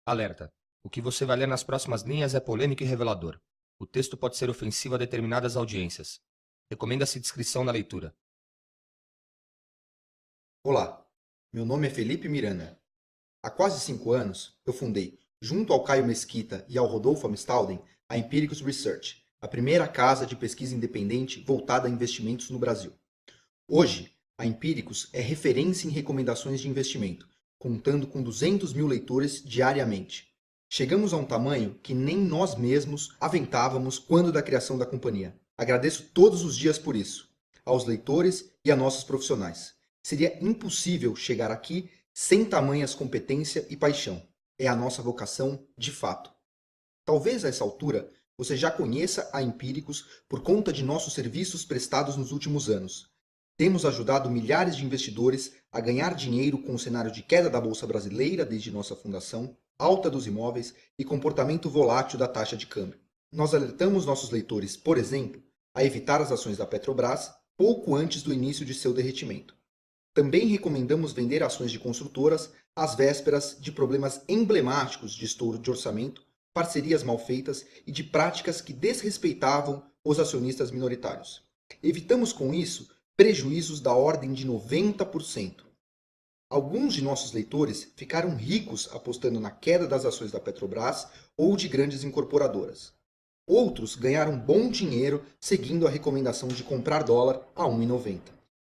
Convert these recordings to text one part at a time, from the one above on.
Alerta. O que você vai ler nas próximas linhas é polêmico e revelador. O texto pode ser ofensivo a determinadas audiências. Recomenda-se discrição na leitura. Olá, meu nome é Felipe Miranda. Há quase 5 anos, eu fundei, junto ao Caio Mesquita e ao Rodolfo Amstalden, a Empiricus Research, a primeira casa de pesquisa independente voltada a investimentos no Brasil. Hoje, a Empiricus é referência em recomendações de investimento, contando com 200 mil leitores diariamente. Chegamos a um tamanho que nem nós mesmos aventávamos quando da criação da companhia. Agradeço todos os dias por isso, aos leitores e a nossos profissionais. Seria impossível chegar aqui sem tamanhas competência e paixão. É a nossa vocação de fato. Talvez a essa altura você já conheça a Empíricos por conta de nossos serviços prestados nos últimos anos. Temos ajudado milhares de investidores a ganhar dinheiro com o cenário de queda da Bolsa Brasileira desde nossa fundação, alta dos imóveis e comportamento volátil da taxa de câmbio. Nós alertamos nossos leitores, por exemplo, a evitar as ações da Petrobras pouco antes do início de seu derretimento. Também recomendamos vender ações de construtoras às vésperas de problemas emblemáticos de estouro de orçamento, parcerias mal feitas e de práticas que desrespeitavam os acionistas minoritários. Evitamos com isso prejuízos da ordem de 90%. Alguns de nossos leitores ficaram ricos apostando na queda das ações da Petrobras ou de grandes incorporadoras. Outros ganharam bom dinheiro seguindo a recomendação de comprar dólar a 1,90.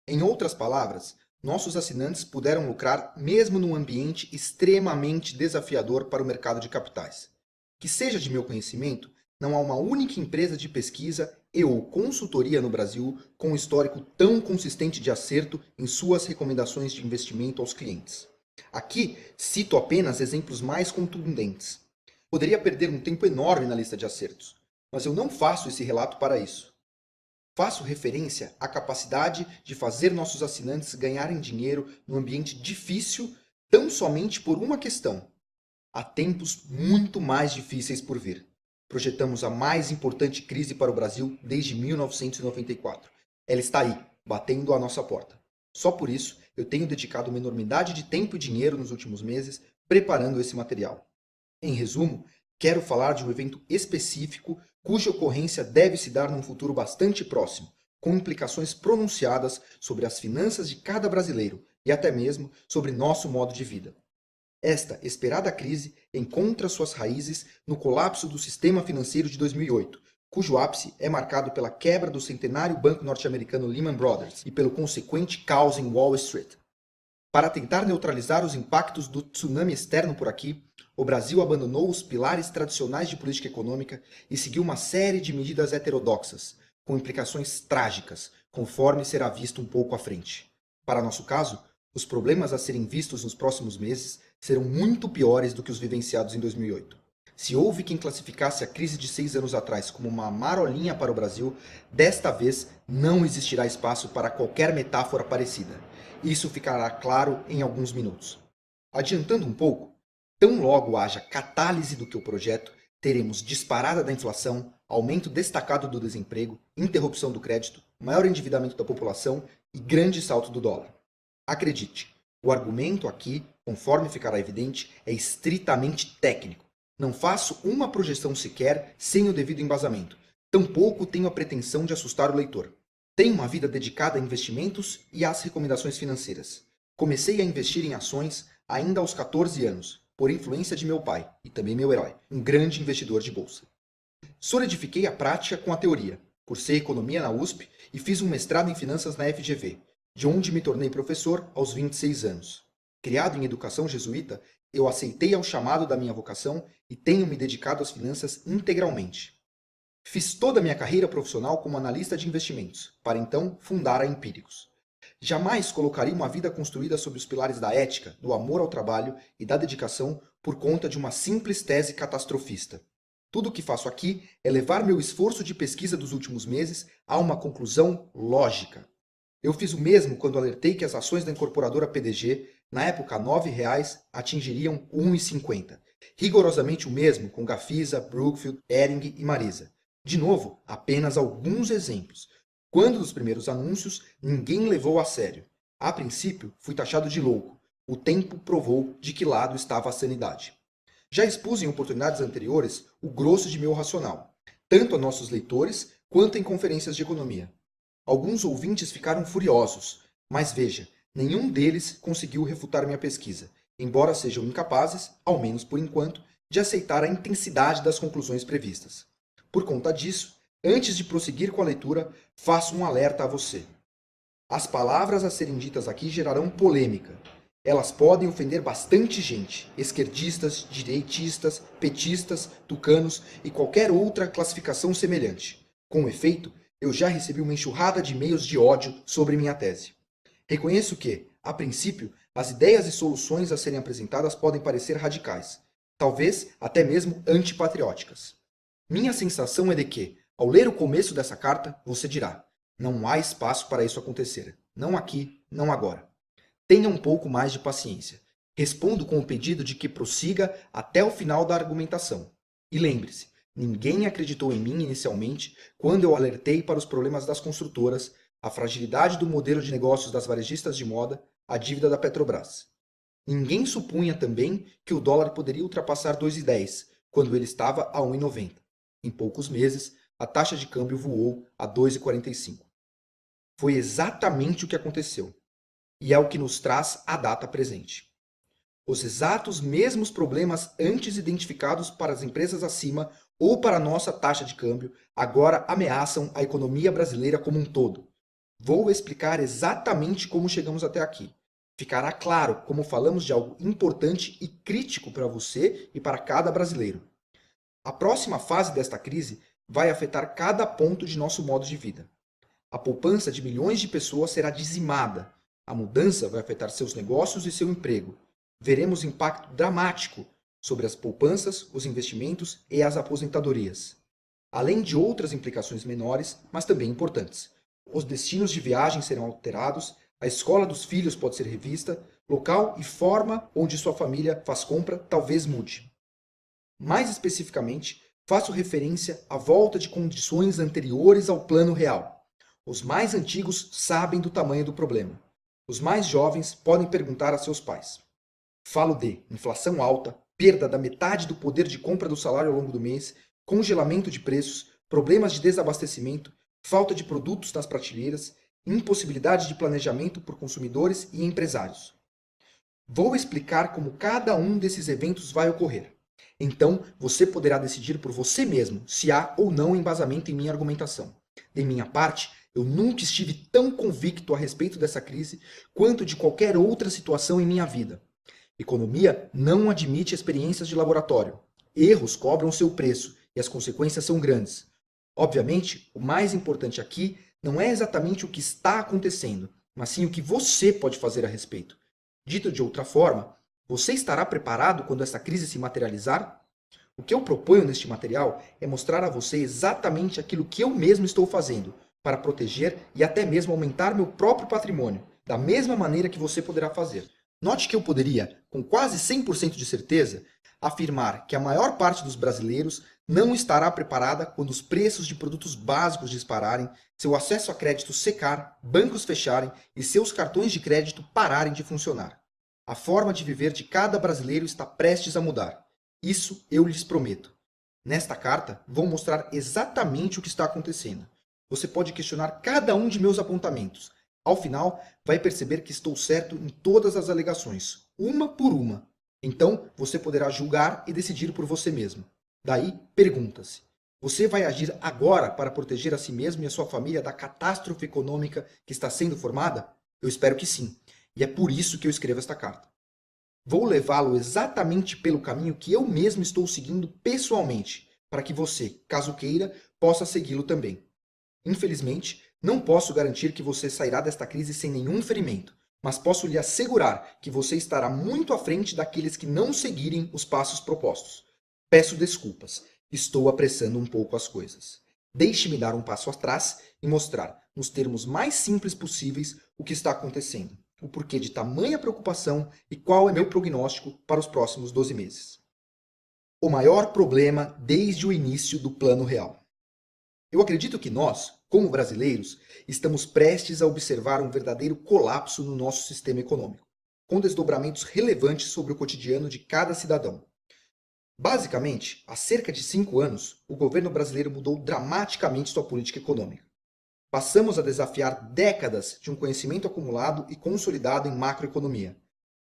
Em outras palavras, nossos assinantes puderam lucrar mesmo num ambiente extremamente desafiador para o mercado de capitais. Que seja de meu conhecimento, não há uma única empresa de pesquisa ou consultoria no Brasil com um histórico tão consistente de acerto em suas recomendações de investimento aos clientes. Aqui cito apenas exemplos mais contundentes. Poderia perder um tempo enorme na lista de acertos, mas eu não faço esse relato para isso. Faço referência à capacidade de fazer nossos assinantes ganharem dinheiro num ambiente difícil tão somente por uma questão: há tempos muito mais difíceis por vir. Projetamos a mais importante crise para o Brasil desde 1994. Ela está aí, batendo à nossa porta. Só por isso, eu tenho dedicado uma enormidade de tempo e dinheiro nos últimos meses preparando esse material. Em resumo, quero falar de um evento específico cuja ocorrência deve se dar num futuro bastante próximo, com implicações pronunciadas sobre as finanças de cada brasileiro e até mesmo sobre nosso modo de vida. Esta esperada crise encontra suas raízes no colapso do sistema financeiro de 2008, cujo ápice é marcado pela quebra do centenário banco norte-americano Lehman Brothers e pelo consequente caos em Wall Street. Para tentar neutralizar os impactos do tsunami externo por aqui, o Brasil abandonou os pilares tradicionais de política econômica e seguiu uma série de medidas heterodoxas, com implicações trágicas, conforme será visto um pouco à frente. Para nosso caso, os problemas a serem vistos nos próximos meses serão muito piores do que os vivenciados em 2008. Se houve quem classificasse a crise de 6 anos atrás como uma marolinha para o Brasil, desta vez não existirá espaço para qualquer metáfora parecida. Isso ficará claro em alguns minutos. Adiantando um pouco, tão logo haja catálise do que eu projeto, teremos disparada da inflação, aumento destacado do desemprego, interrupção do crédito, maior endividamento da população e grande salto do dólar. Acredite, o argumento aqui, conforme ficará evidente, é estritamente técnico. Não faço uma projeção sequer sem o devido embasamento. Tampouco tenho a pretensão de assustar o leitor. Tenho uma vida dedicada a investimentos e às recomendações financeiras. Comecei a investir em ações ainda aos 14 anos, por influência de meu pai, e também meu herói, um grande investidor de bolsa. Solidifiquei a prática com a teoria. Cursei economia na USP e fiz um mestrado em finanças na FGV, de onde me tornei professor aos 26 anos. Criado em educação jesuíta, eu aceitei ao chamado da minha vocação e tenho me dedicado às finanças integralmente. Fiz toda a minha carreira profissional como analista de investimentos, para então fundar a Empíricos. Jamais colocaria uma vida construída sob os pilares da ética, do amor ao trabalho e da dedicação por conta de uma simples tese catastrofista. Tudo o que faço aqui é levar meu esforço de pesquisa dos últimos meses a uma conclusão lógica. Eu fiz o mesmo quando alertei que as ações da incorporadora PDG, na época R$ 9,00, atingiriam R$ 1,50. Rigorosamente o mesmo com Gafisa, Brookfield, Hering e Marisa. De novo, apenas alguns exemplos. Quando dos primeiros anúncios, ninguém levou a sério. A princípio, fui taxado de louco. O tempo provou de que lado estava a sanidade. Já expus em oportunidades anteriores o grosso de meu racional, tanto a nossos leitores quanto em conferências de economia. Alguns ouvintes ficaram furiosos, mas veja, nenhum deles conseguiu refutar minha pesquisa, embora sejam incapazes, ao menos por enquanto, de aceitar a intensidade das conclusões previstas. Por conta disso, antes de prosseguir com a leitura, faço um alerta a você. As palavras a serem ditas aqui gerarão polêmica. Elas podem ofender bastante gente, esquerdistas, direitistas, petistas, tucanos e qualquer outra classificação semelhante. Com efeito, eu já recebi uma enxurrada de e-mails de ódio sobre minha tese. Reconheço que, a princípio, as ideias e soluções a serem apresentadas podem parecer radicais, talvez até mesmo antipatrióticas. Minha sensação é de que, ao ler o começo dessa carta, você dirá: não há espaço para isso acontecer. Não aqui, não agora. Tenha um pouco mais de paciência. Respondo com o pedido de que prossiga até o final da argumentação. E lembre-se, ninguém acreditou em mim inicialmente quando eu alertei para os problemas das construtoras, a fragilidade do modelo de negócios das varejistas de moda, a dívida da Petrobras. Ninguém supunha também que o dólar poderia ultrapassar 2,10, quando ele estava a 1,90. Em poucos meses, a taxa de câmbio voou a 2,45. Foi exatamente o que aconteceu. E é o que nos traz a data presente. Os exatos mesmos problemas antes identificados para as empresas acima ou para a nossa taxa de câmbio agora ameaçam a economia brasileira como um todo. Vou explicar exatamente como chegamos até aqui. Ficará claro como falamos de algo importante e crítico para você e para cada brasileiro. A próxima fase desta crise vai afetar cada ponto de nosso modo de vida. A poupança de milhões de pessoas será dizimada. A mudança vai afetar seus negócios e seu emprego. Veremos impacto dramático sobre as poupanças, os investimentos e as aposentadorias. Além de outras implicações menores, mas também importantes. Os destinos de viagem serão alterados, a escola dos filhos pode ser revista, local e forma onde sua família faz compra talvez mude. Mais especificamente, faço referência à volta de condições anteriores ao plano real. Os mais antigos sabem do tamanho do problema. Os mais jovens podem perguntar a seus pais. Falo de inflação alta, perda da metade do poder de compra do salário ao longo do mês, congelamento de preços, problemas de desabastecimento, falta de produtos nas prateleiras, impossibilidade de planejamento por consumidores e empresários. Vou explicar como cada um desses eventos vai ocorrer. Então, você poderá decidir por você mesmo se há ou não embasamento em minha argumentação. De minha parte, eu nunca estive tão convicto a respeito dessa crise quanto de qualquer outra situação em minha vida. Economia não admite experiências de laboratório. Erros cobram seu preço e as consequências são grandes. Obviamente, o mais importante aqui não é exatamente o que está acontecendo, mas sim o que você pode fazer a respeito. Dito de outra forma, você estará preparado quando essa crise se materializar? O que eu proponho neste material é mostrar a você exatamente aquilo que eu mesmo estou fazendo para proteger e até mesmo aumentar meu próprio patrimônio, da mesma maneira que você poderá fazer. Note que eu poderia, com quase 100% de certeza, afirmar que a maior parte dos brasileiros não estará preparada quando os preços de produtos básicos dispararem, seu acesso a crédito secar, bancos fecharem e seus cartões de crédito pararem de funcionar. A forma de viver de cada brasileiro está prestes a mudar. Isso eu lhes prometo. Nesta carta, vou mostrar exatamente o que está acontecendo. Você pode questionar cada um de meus apontamentos. Ao final, vai perceber que estou certo em todas as alegações, uma por uma. Então, você poderá julgar e decidir por você mesmo. Daí, pergunta-se: você vai agir agora para proteger a si mesmo e a sua família da catástrofe econômica que está sendo formada? Eu espero que sim. E é por isso que eu escrevo esta carta. Vou levá-lo exatamente pelo caminho que eu mesmo estou seguindo pessoalmente, para que você, caso queira, possa segui-lo também. Infelizmente, não posso garantir que você sairá desta crise sem nenhum ferimento, mas posso lhe assegurar que você estará muito à frente daqueles que não seguirem os passos propostos. Peço desculpas, estou apressando um pouco as coisas. Deixe-me dar um passo atrás e mostrar, nos termos mais simples possíveis, o que está acontecendo, o porquê de tamanha preocupação e qual é meu prognóstico para os próximos 12 meses. O maior problema desde o início do Plano Real. Eu acredito que nós, como brasileiros, estamos prestes a observar um verdadeiro colapso no nosso sistema econômico, com desdobramentos relevantes sobre o cotidiano de cada cidadão. Basicamente, há cerca de 5 anos, o governo brasileiro mudou dramaticamente sua política econômica. Passamos a desafiar décadas de um conhecimento acumulado e consolidado em macroeconomia.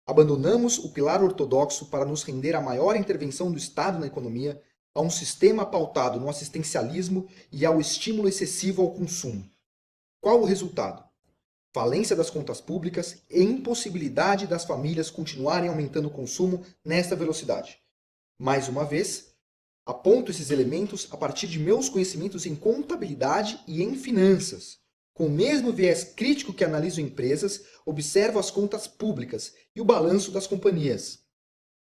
Abandonamos o pilar ortodoxo para nos render à maior intervenção do Estado na economia, a um sistema pautado no assistencialismo e ao estímulo excessivo ao consumo. Qual o resultado? Falência das contas públicas e impossibilidade das famílias continuarem aumentando o consumo nesta velocidade. Mais uma vez, aponto esses elementos a partir de meus conhecimentos em contabilidade e em finanças. Com o mesmo viés crítico que analiso empresas, observo as contas públicas e o balanço das companhias.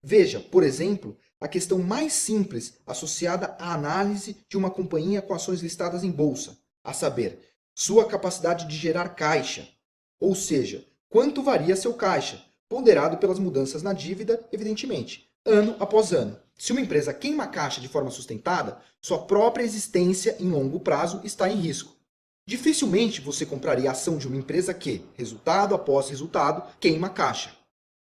Veja, por exemplo, a questão mais simples associada à análise de uma companhia com ações listadas em bolsa, a saber, sua capacidade de gerar caixa, ou seja, quanto varia seu caixa, ponderado pelas mudanças na dívida, evidentemente, ano após ano. Se uma empresa queima caixa de forma sustentada, sua própria existência em longo prazo está em risco. Dificilmente você compraria a ação de uma empresa que, resultado após resultado, queima caixa.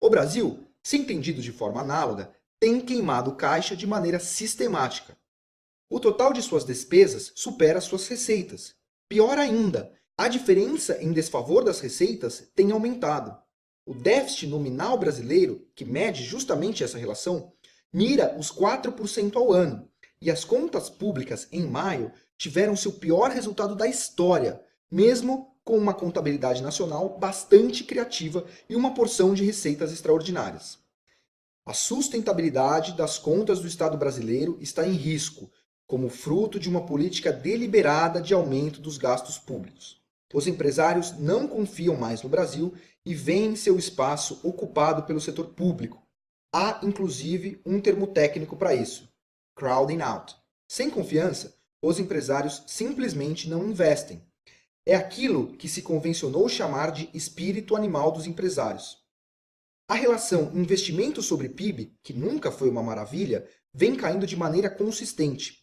O Brasil, se entendido de forma análoga, tem queimado caixa de maneira sistemática. O total de suas despesas supera suas receitas. Pior ainda, a diferença em desfavor das receitas tem aumentado. O déficit nominal brasileiro, que mede justamente essa relação, mira os 4% ao ano, e as contas públicas, em maio, tiveram seu pior resultado da história, mesmo com uma contabilidade nacional bastante criativa e uma porção de receitas extraordinárias. A sustentabilidade das contas do Estado brasileiro está em risco, como fruto de uma política deliberada de aumento dos gastos públicos. Os empresários não confiam mais no Brasil e veem seu espaço ocupado pelo setor público. Há, inclusive, um termo técnico para isso: crowding out. Sem confiança, os empresários simplesmente não investem. É aquilo que se convencionou chamar de espírito animal dos empresários. A relação investimento sobre PIB, que nunca foi uma maravilha, vem caindo de maneira consistente.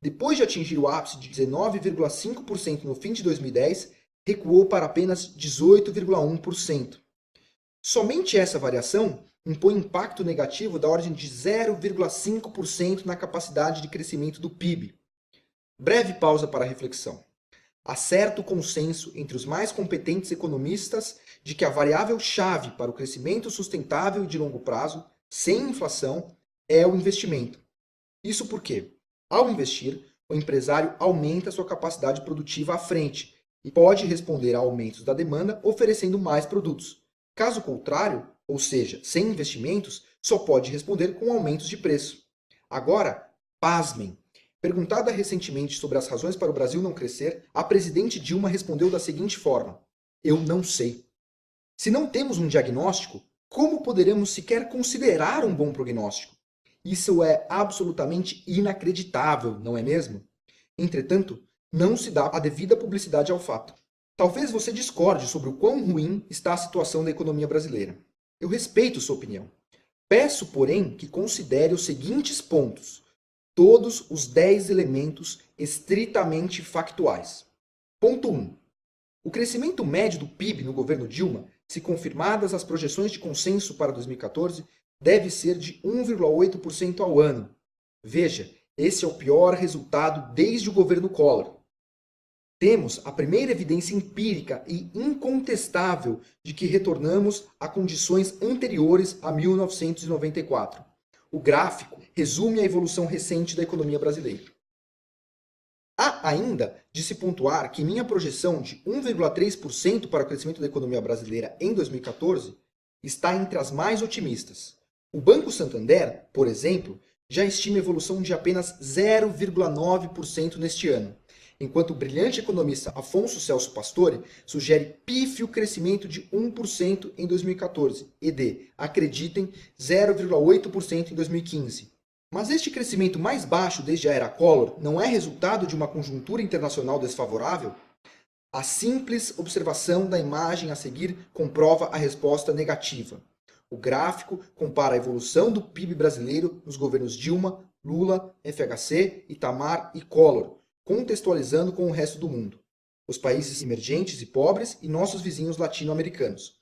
Depois de atingir o ápice de 19,5% no fim de 2010, recuou para apenas 18,1%. Somente essa variação impõe impacto negativo da ordem de 0,5% na capacidade de crescimento do PIB. Breve pausa para reflexão. Há certo consenso entre os mais competentes economistas de que a variável-chave para o crescimento sustentável e de longo prazo, sem inflação, é o investimento. Isso porque, ao investir, o empresário aumenta sua capacidade produtiva à frente e pode responder a aumentos da demanda oferecendo mais produtos. Caso contrário, ou seja, sem investimentos, só pode responder com aumentos de preço. Agora, pasmem! Perguntada recentemente sobre as razões para o Brasil não crescer, a presidente Dilma respondeu da seguinte forma: eu não sei. Se não temos um diagnóstico, como poderemos sequer considerar um bom prognóstico? Isso é absolutamente inacreditável, não é mesmo? Entretanto, não se dá a devida publicidade ao fato. Talvez você discorde sobre o quão ruim está a situação da economia brasileira. Eu respeito sua opinião. Peço, porém, que considere os seguintes pontos, todos os 10 elementos estritamente factuais. Ponto 1. O crescimento médio do PIB no governo Dilma, se confirmadas as projeções de consenso para 2014, deve ser de 1,8% ao ano. Veja, esse é o pior resultado desde o governo Collor. Temos a primeira evidência empírica e incontestável de que retornamos a condições anteriores a 1994. O gráfico resume a evolução recente da economia brasileira. Há ainda de se pontuar que minha projeção de 1,3% para o crescimento da economia brasileira em 2014 está entre as mais otimistas. O Banco Santander, por exemplo, já estima evolução de apenas 0,9% neste ano, enquanto o brilhante economista Afonso Celso Pastore sugere pífio crescimento de 1% em 2014 e de, acreditem, 0,8% em 2015. Mas este crescimento mais baixo desde a era Collor não é resultado de uma conjuntura internacional desfavorável? A simples observação da imagem a seguir comprova a resposta negativa. O gráfico compara a evolução do PIB brasileiro nos governos Dilma, Lula, FHC, Itamar e Collor, contextualizando com o resto do mundo, os países emergentes e pobres e nossos vizinhos latino-americanos.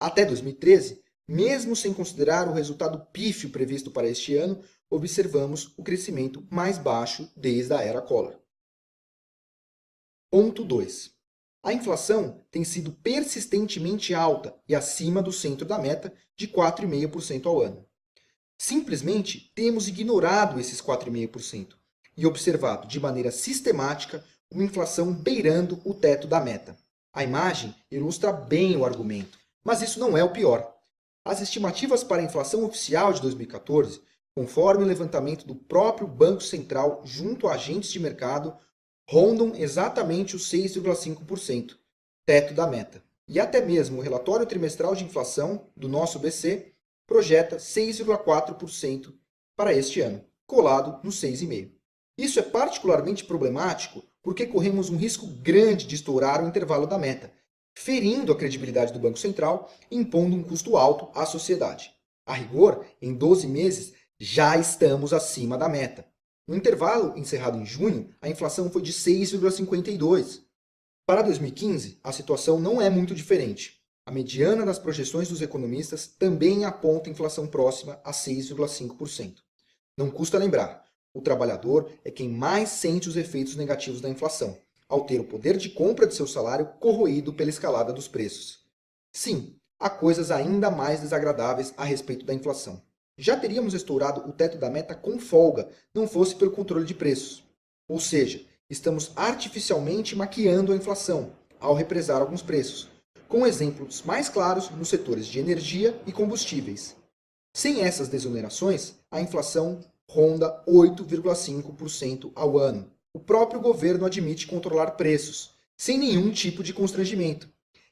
Até 2013, Mesmo sem considerar o resultado pífio previsto para este ano, observamos o crescimento mais baixo desde a era Collor. Ponto 2. A inflação tem sido persistentemente alta e acima do centro da meta de 4,5% ao ano. Simplesmente temos ignorado esses 4,5% e observado de maneira sistemática uma inflação beirando o teto da meta. A imagem ilustra bem o argumento, mas isso não é o pior. As estimativas para a inflação oficial de 2014, conforme o levantamento do próprio Banco Central junto a agentes de mercado, rondam exatamente os 6,5%, teto da meta. E até mesmo o relatório trimestral de inflação do nosso BC projeta 6,4% para este ano, colado no 6,5%. Isso é particularmente problemático porque corremos um risco grande de estourar o intervalo da meta, ferindo a credibilidade do Banco Central e impondo um custo alto à sociedade. A rigor, em 12 meses, já estamos acima da meta. No intervalo encerrado em junho, a inflação foi de 6,52%. Para 2015, a situação não é muito diferente. A mediana das projeções dos economistas também aponta inflação próxima a 6,5%. Não custa lembrar, o trabalhador é quem mais sente os efeitos negativos da inflação, ao ter o poder de compra de seu salário corroído pela escalada dos preços. Sim, há coisas ainda mais desagradáveis a respeito da inflação. Já teríamos estourado o teto da meta com folga, não fosse pelo controle de preços. Ou seja, estamos artificialmente maquiando a inflação, ao represar alguns preços, com exemplos mais claros nos setores de energia e combustíveis. Sem essas desonerações, a inflação ronda 8,5% ao ano. O próprio governo admite controlar preços, sem nenhum tipo de constrangimento.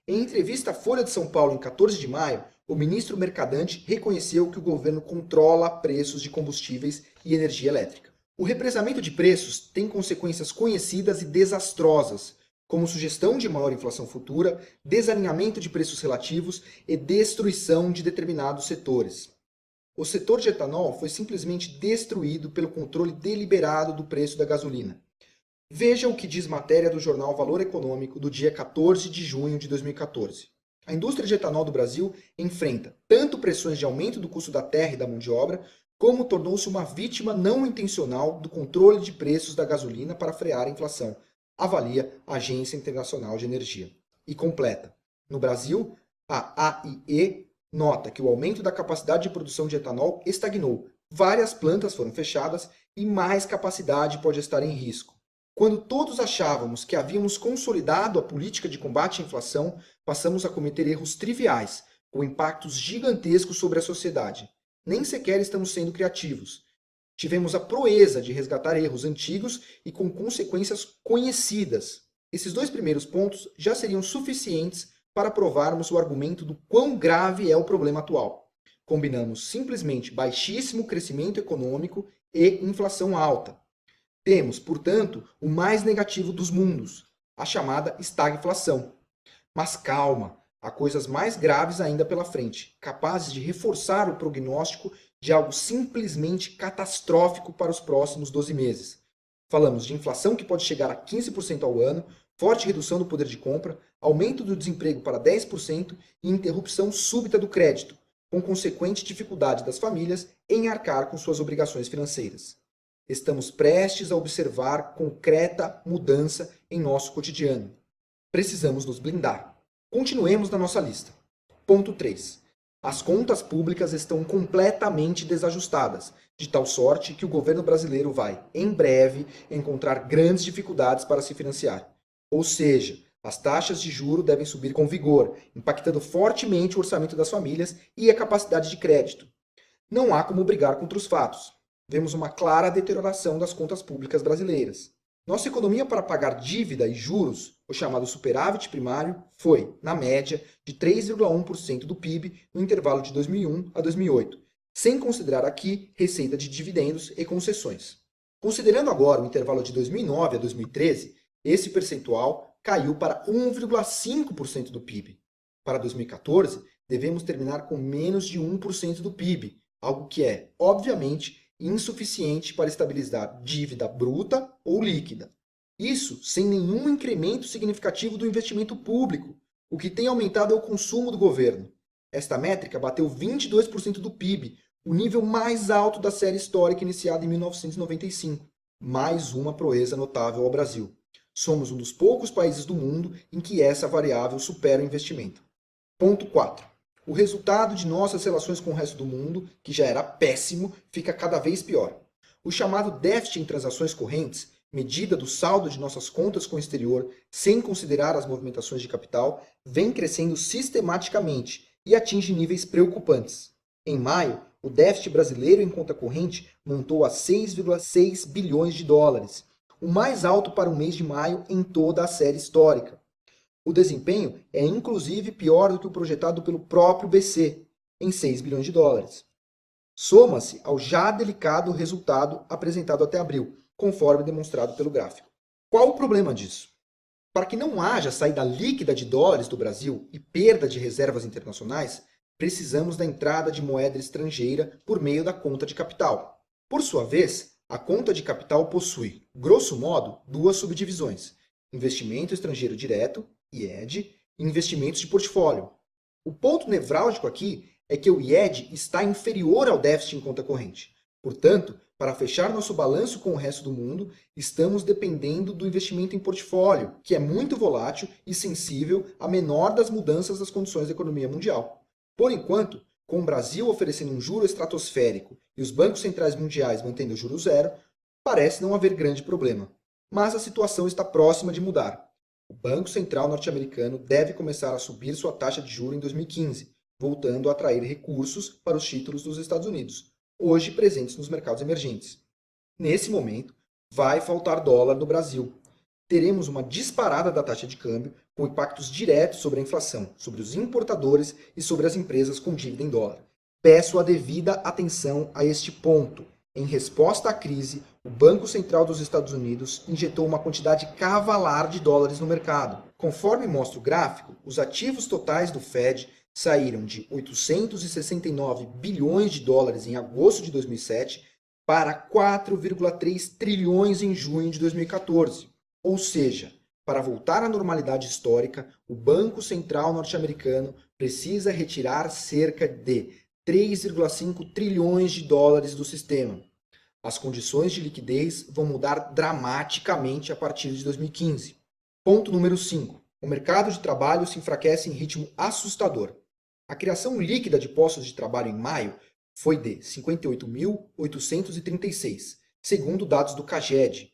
Em entrevista à Folha de São Paulo em 14 de maio, o ministro Mercadante reconheceu que o governo controla preços de combustíveis e energia elétrica. O represamento de preços tem consequências conhecidas e desastrosas, como sugestão de maior inflação futura, desalinhamento de preços relativos e destruição de determinados setores. O setor de etanol foi simplesmente destruído pelo controle deliberado do preço da gasolina. Veja o que diz matéria do jornal Valor Econômico do dia 14 de junho de 2014. A indústria de etanol do Brasil enfrenta tanto pressões de aumento do custo da terra e da mão de obra, como tornou-se uma vítima não intencional do controle de preços da gasolina para frear a inflação, avalia a Agência Internacional de Energia. E completa. No Brasil, a AIE nota que o aumento da capacidade de produção de etanol estagnou, várias plantas foram fechadas e mais capacidade pode estar em risco. Quando todos achávamos que havíamos consolidado a política de combate à inflação, passamos a cometer erros triviais, com impactos gigantescos sobre a sociedade. Nem sequer estamos sendo criativos. Tivemos a proeza de resgatar erros antigos e com consequências conhecidas. Esses dois primeiros pontos já seriam suficientes para provarmos o argumento do quão grave é o problema atual. Combinamos simplesmente baixíssimo crescimento econômico e inflação alta. Temos, portanto, o mais negativo dos mundos, a chamada estagflação. Mas calma, há coisas mais graves ainda pela frente, capazes de reforçar o prognóstico de algo simplesmente catastrófico para os próximos 12 meses. Falamos de inflação que pode chegar a 15% ao ano, forte redução do poder de compra, aumento do desemprego para 10% e interrupção súbita do crédito, com consequente dificuldade das famílias em arcar com suas obrigações financeiras. Estamos prestes a observar concreta mudança em nosso cotidiano. Precisamos nos blindar. Continuemos na nossa lista. Ponto 3. As contas públicas estão completamente desajustadas, de tal sorte que o governo brasileiro vai, em breve, encontrar grandes dificuldades para se financiar. Ou seja, as taxas de juros devem subir com vigor, impactando fortemente o orçamento das famílias e a capacidade de crédito. Não há como brigar contra os fatos. Vemos uma clara deterioração das contas públicas brasileiras. Nossa economia para pagar dívida e juros, o chamado superávit primário, foi, na média, de 3,1% do PIB no intervalo de 2001 a 2008, sem considerar aqui receita de dividendos e concessões. Considerando agora o intervalo de 2009 a 2013, esse percentual caiu para 1,5% do PIB. Para 2014, devemos terminar com menos de 1% do PIB, algo que é, obviamente, insuficiente para estabilizar dívida bruta ou líquida. Isso sem nenhum incremento significativo do investimento público. O que tem aumentado é o consumo do governo. Esta métrica bateu 22% do PIB, o nível mais alto da série histórica iniciada em 1995. Mais uma proeza notável ao Brasil. Somos um dos poucos países do mundo em que essa variável supera o investimento. Ponto 4. O resultado de nossas relações com o resto do mundo, que já era péssimo, fica cada vez pior. O chamado déficit em transações correntes, medida do saldo de nossas contas com o exterior, sem considerar as movimentações de capital, vem crescendo sistematicamente e atinge níveis preocupantes. Em maio, o déficit brasileiro em conta corrente montou a 6,6 bilhões de dólares, o mais alto para o mês de maio em toda a série histórica. O desempenho é inclusive pior do que o projetado pelo próprio BC, em 6 bilhões de dólares. Soma-se ao já delicado resultado apresentado até abril, conforme demonstrado pelo gráfico. Qual o problema disso? Para que não haja saída líquida de dólares do Brasil e perda de reservas internacionais, precisamos da entrada de moeda estrangeira por meio da conta de capital. Por sua vez, a conta de capital possui, grosso modo, duas subdivisões: investimento estrangeiro direto, IED, e investimentos de portfólio. O ponto nevrálgico aqui é que o IED está inferior ao déficit em conta corrente. Portanto, para fechar nosso balanço com o resto do mundo, estamos dependendo do investimento em portfólio, que é muito volátil e sensível à menor das mudanças das condições da economia mundial. Por enquanto, com o Brasil oferecendo um juro estratosférico e os bancos centrais mundiais mantendo o juro zero, parece não haver grande problema. Mas a situação está próxima de mudar. O Banco Central norte-americano deve começar a subir sua taxa de juro em 2015, voltando a atrair recursos para os títulos dos Estados Unidos, hoje presentes nos mercados emergentes. Nesse momento, vai faltar dólar no Brasil. Teremos uma disparada da taxa de câmbio, com impactos diretos sobre a inflação, sobre os importadores e sobre as empresas com dívida em dólar. Peço a devida atenção a este ponto. Em resposta à crise, o Banco Central dos Estados Unidos injetou uma quantidade cavalar de dólares no mercado. Conforme mostra o gráfico, os ativos totais do Fed saíram de 869 bilhões de dólares em agosto de 2007 para 4,3 trilhões em junho de 2014. Ou seja, para voltar à normalidade histórica, o Banco Central norte-americano precisa retirar cerca de 3,5 trilhões de dólares do sistema. As condições de liquidez vão mudar dramaticamente a partir de 2015. Ponto número 5. O mercado de trabalho se enfraquece em ritmo assustador. A criação líquida de postos de trabalho em maio foi de 58.836, segundo dados do CAGED.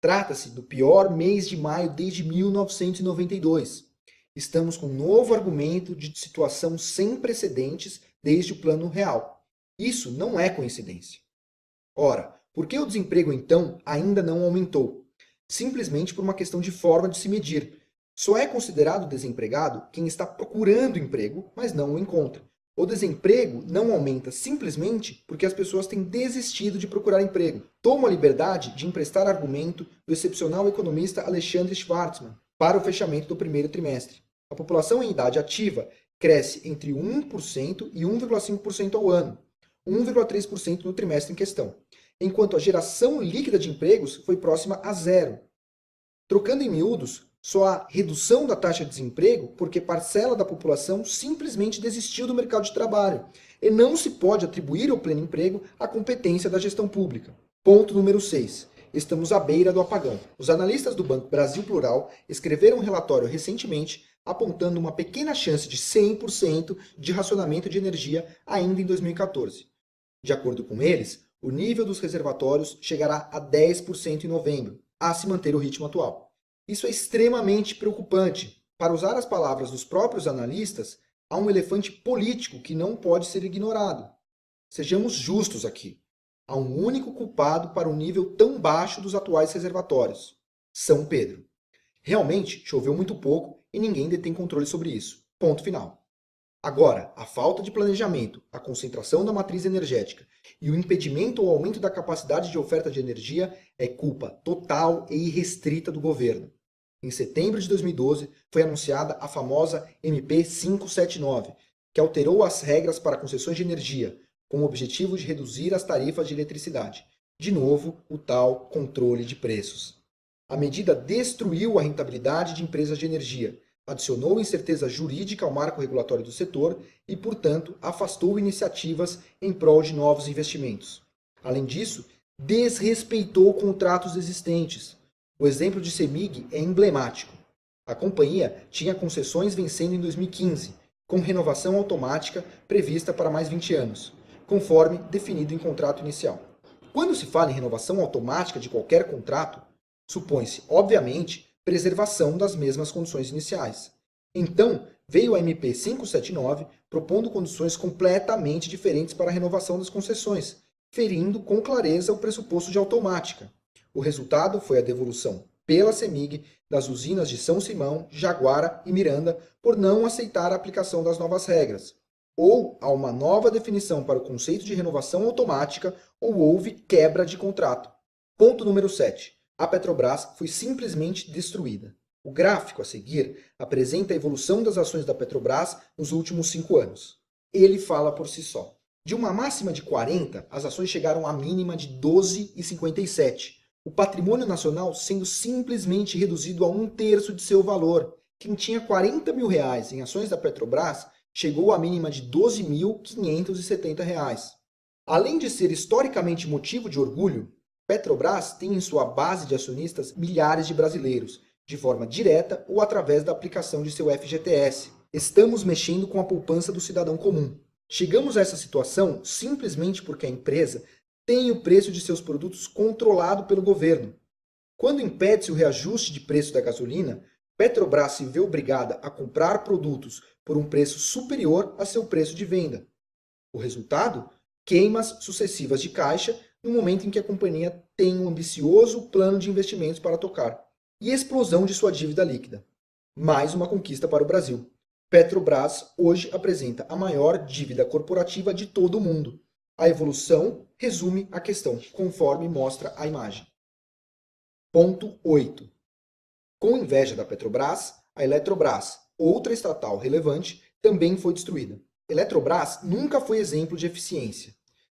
Trata-se do pior mês de maio desde 1992. Estamos com um novo argumento de situação sem precedentes desde o Plano Real. Isso não é coincidência. Ora, por que o desemprego então ainda não aumentou? Simplesmente por uma questão de forma de se medir. Só é considerado desempregado quem está procurando emprego, mas não o encontra. O desemprego não aumenta simplesmente porque as pessoas têm desistido de procurar emprego. Tomo a liberdade de emprestar argumento do excepcional economista Alexandre Schwartzman para o fechamento do primeiro trimestre. A população em idade ativa cresce entre 1% e 1,5% ao ano, 1,3% no trimestre em questão, enquanto a geração líquida de empregos foi próxima a zero. Trocando em miúdos, só há redução da taxa de desemprego porque parcela da população simplesmente desistiu do mercado de trabalho e não se pode atribuir ao pleno emprego a competência da gestão pública. Ponto número 6. Estamos à beira do apagão. Os analistas do Banco Brasil Plural escreveram um relatório recentemente apontando uma pequena chance de 100% de racionamento de energia ainda em 2014. De acordo com eles, o nível dos reservatórios chegará a 10% em novembro, a se manter o ritmo atual. Isso é extremamente preocupante. Para usar as palavras dos próprios analistas, há um elefante político que não pode ser ignorado. Sejamos justos aqui. Há um único culpado para um nível tão baixo dos atuais reservatórios: São Pedro. Realmente choveu muito pouco e ninguém detém controle sobre isso. Ponto final. Agora, a falta de planejamento, a concentração da matriz energética e o impedimento ao aumento da capacidade de oferta de energia é culpa total e irrestrita do governo. Em setembro de 2012, foi anunciada a famosa MP 579, que alterou as regras para concessões de energia, com o objetivo de reduzir as tarifas de eletricidade. De novo, o tal controle de preços. A medida destruiu a rentabilidade de empresas de energia, adicionou incerteza jurídica ao marco regulatório do setor e, portanto, afastou iniciativas em prol de novos investimentos. Além disso, desrespeitou contratos existentes. O exemplo de CEMIG é emblemático. A companhia tinha concessões vencendo em 2015, com renovação automática prevista para mais 20 anos, conforme definido em contrato inicial. Quando se fala em renovação automática de qualquer contrato, supõe-se, obviamente, preservação das mesmas condições iniciais. Então, veio a MP 579 propondo condições completamente diferentes para a renovação das concessões, ferindo com clareza o pressuposto de automática. O resultado foi a devolução pela CEMIG das usinas de São Simão, Jaguara e Miranda por não aceitar a aplicação das novas regras. Ou há uma nova definição para o conceito de renovação automática, ou houve quebra de contrato. Ponto número 7. A Petrobras foi simplesmente destruída. O gráfico a seguir apresenta a evolução das ações da Petrobras nos últimos 5 anos. Ele fala por si só. De uma máxima de 40, as ações chegaram à mínima de 12,57. O patrimônio nacional sendo simplesmente reduzido a 1/3 de seu valor. Quem tinha R$40 mil em ações da Petrobras chegou à mínima de R$12.570. Além de ser historicamente motivo de orgulho, Petrobras tem em sua base de acionistas milhares de brasileiros, de forma direta ou através da aplicação de seu FGTS. Estamos mexendo com a poupança do cidadão comum. Chegamos a essa situação simplesmente porque a empresa tem o preço de seus produtos controlado pelo governo. Quando impede-se o reajuste de preço da gasolina, Petrobras se vê obrigada a comprar produtos por um preço superior a seu preço de venda. O resultado? Queimas sucessivas de caixa no momento em que a companhia tem um ambicioso plano de investimentos para tocar, e explosão de sua dívida líquida. Mais uma conquista para o Brasil. Petrobras hoje apresenta a maior dívida corporativa de todo o mundo. A evolução resume a questão, conforme mostra a imagem. Ponto 8. Com inveja da Petrobras, a Eletrobras, outra estatal relevante, também foi destruída. Eletrobras nunca foi exemplo de eficiência.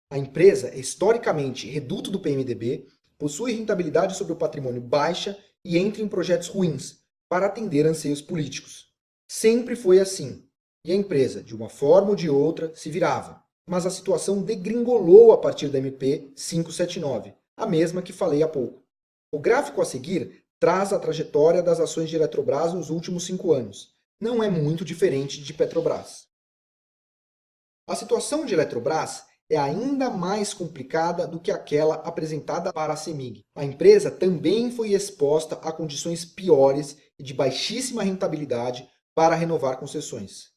A empresa é historicamente reduto do PMDB, possui rentabilidade sobre o patrimônio baixa e entra em projetos ruins para atender anseios políticos. Sempre foi assim, e a empresa, de uma forma ou de outra, se virava. Mas a situação degringolou a partir da MP 579, a mesma que falei há pouco. O gráfico a seguir traz a trajetória das ações de Eletrobras nos últimos 5 anos. Não é muito diferente de Petrobras. A situação de Eletrobras é ainda mais complicada do que aquela apresentada para a CEMIG. A empresa também foi exposta a condições piores e de baixíssima rentabilidade para renovar concessões.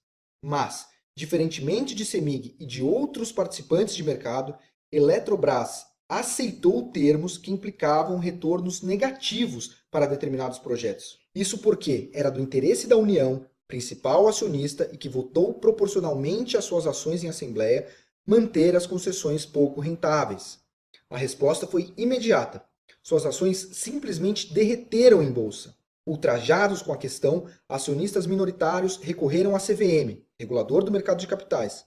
Mas, diferentemente de CEMIG e de outros participantes de mercado, Eletrobras aceitou termos que implicavam retornos negativos para determinados projetos. Isso porque era do interesse da União, principal acionista e que votou proporcionalmente às suas ações em assembleia, manter as concessões pouco rentáveis. A resposta foi imediata. Suas ações simplesmente derreteram em bolsa. Ultrajados com a questão, acionistas minoritários recorreram à CVM, regulador do mercado de capitais,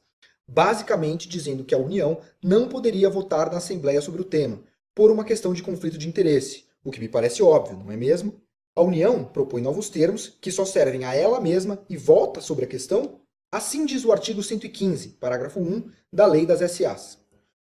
basicamente dizendo que a União não poderia votar na Assembleia sobre o tema, por uma questão de conflito de interesse, o que me parece óbvio, não é mesmo? A União propõe novos termos que só servem a ela mesma e vota sobre a questão? Assim diz o artigo 115, parágrafo 1 da Lei das SAs.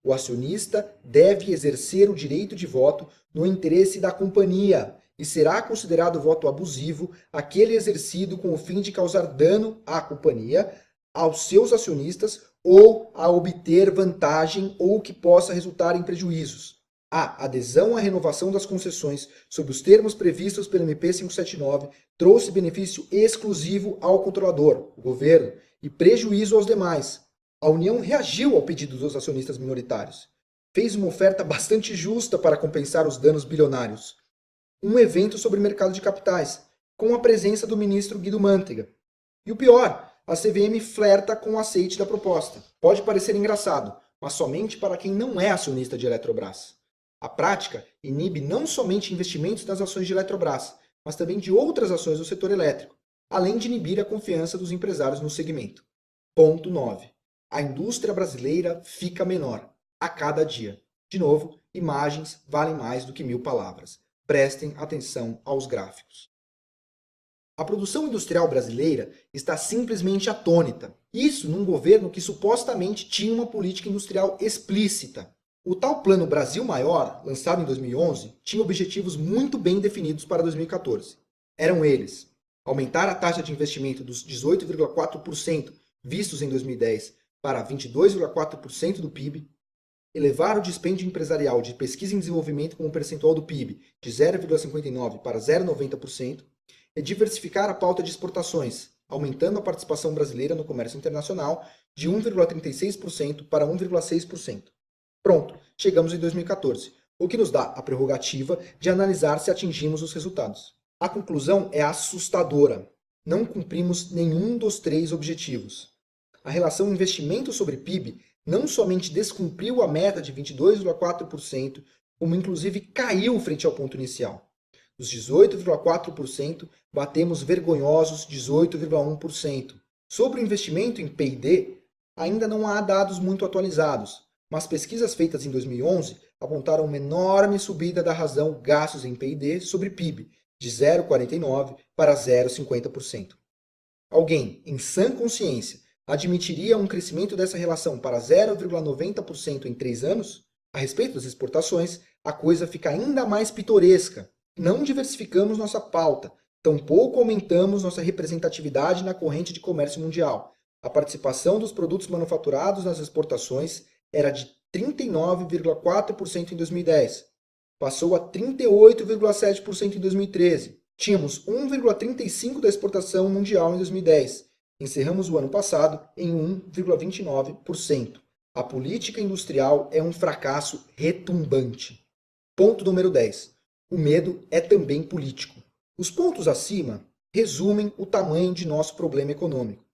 O acionista deve exercer o direito de voto no interesse da companhia e será considerado voto abusivo aquele exercido com o fim de causar dano à companhia, aos seus acionistas ou a obter vantagem ou que possa resultar em prejuízos. A adesão à renovação das concessões sob os termos previstos pelo MP 579 trouxe benefício exclusivo ao controlador, o governo, e prejuízo aos demais. A União reagiu ao pedido dos acionistas minoritários. Fez uma oferta bastante justa para compensar os danos bilionários. Um evento sobre mercado de capitais, com a presença do ministro Guido Mantega. E o pior, a CVM flerta com o aceite da proposta. Pode parecer engraçado, mas somente para quem não é acionista de Eletrobras. A prática inibe não somente investimentos nas ações de Eletrobras, mas também de outras ações do setor elétrico, além de inibir a confiança dos empresários no segmento. Ponto 9. A indústria brasileira fica menor a cada dia. De novo, imagens valem mais do que 1000 palavras. Prestem atenção aos gráficos. A produção industrial brasileira está simplesmente atônita. Isso num governo que supostamente tinha uma política industrial explícita. O tal Plano Brasil Maior, lançado em 2011, tinha objetivos muito bem definidos para 2014. Eram eles: aumentar a taxa de investimento dos 18,4% vistos em 2010 para 22,4% do PIB, elevar o dispêndio empresarial de pesquisa e desenvolvimento como percentual do PIB de 0,59% para 0,90%, e diversificar a pauta de exportações, aumentando a participação brasileira no comércio internacional de 1,36% para 1,6%. Pronto, chegamos em 2014, o que nos dá a prerrogativa de analisar se atingimos os resultados. A conclusão é assustadora. Não cumprimos nenhum dos 3 objetivos. A relação investimento sobre PIB não somente descumpriu a meta de 22,4%, como inclusive caiu frente ao ponto inicial. Dos 18,4%, batemos vergonhosos 18,1%. Sobre o investimento em P&D, ainda não há dados muito atualizados, mas pesquisas feitas em 2011 apontaram uma enorme subida da razão gastos em P&D sobre PIB, de 0,49% para 0,50%. Alguém, em sã consciência, admitiria um crescimento dessa relação para 0,90% em 3 anos? A respeito das exportações, a coisa fica ainda mais pitoresca. Não diversificamos nossa pauta, tampouco aumentamos nossa representatividade na corrente de comércio mundial. A participação dos produtos manufaturados nas exportações era de 39,4% em 2010. Passou a 38,7% em 2013. Tínhamos 1,35% da exportação mundial em 2010. Encerramos o ano passado em 1,29%. A política industrial é um fracasso retumbante. Ponto número 10. O medo é também político. Os pontos acima resumem o tamanho de nosso problema econômico.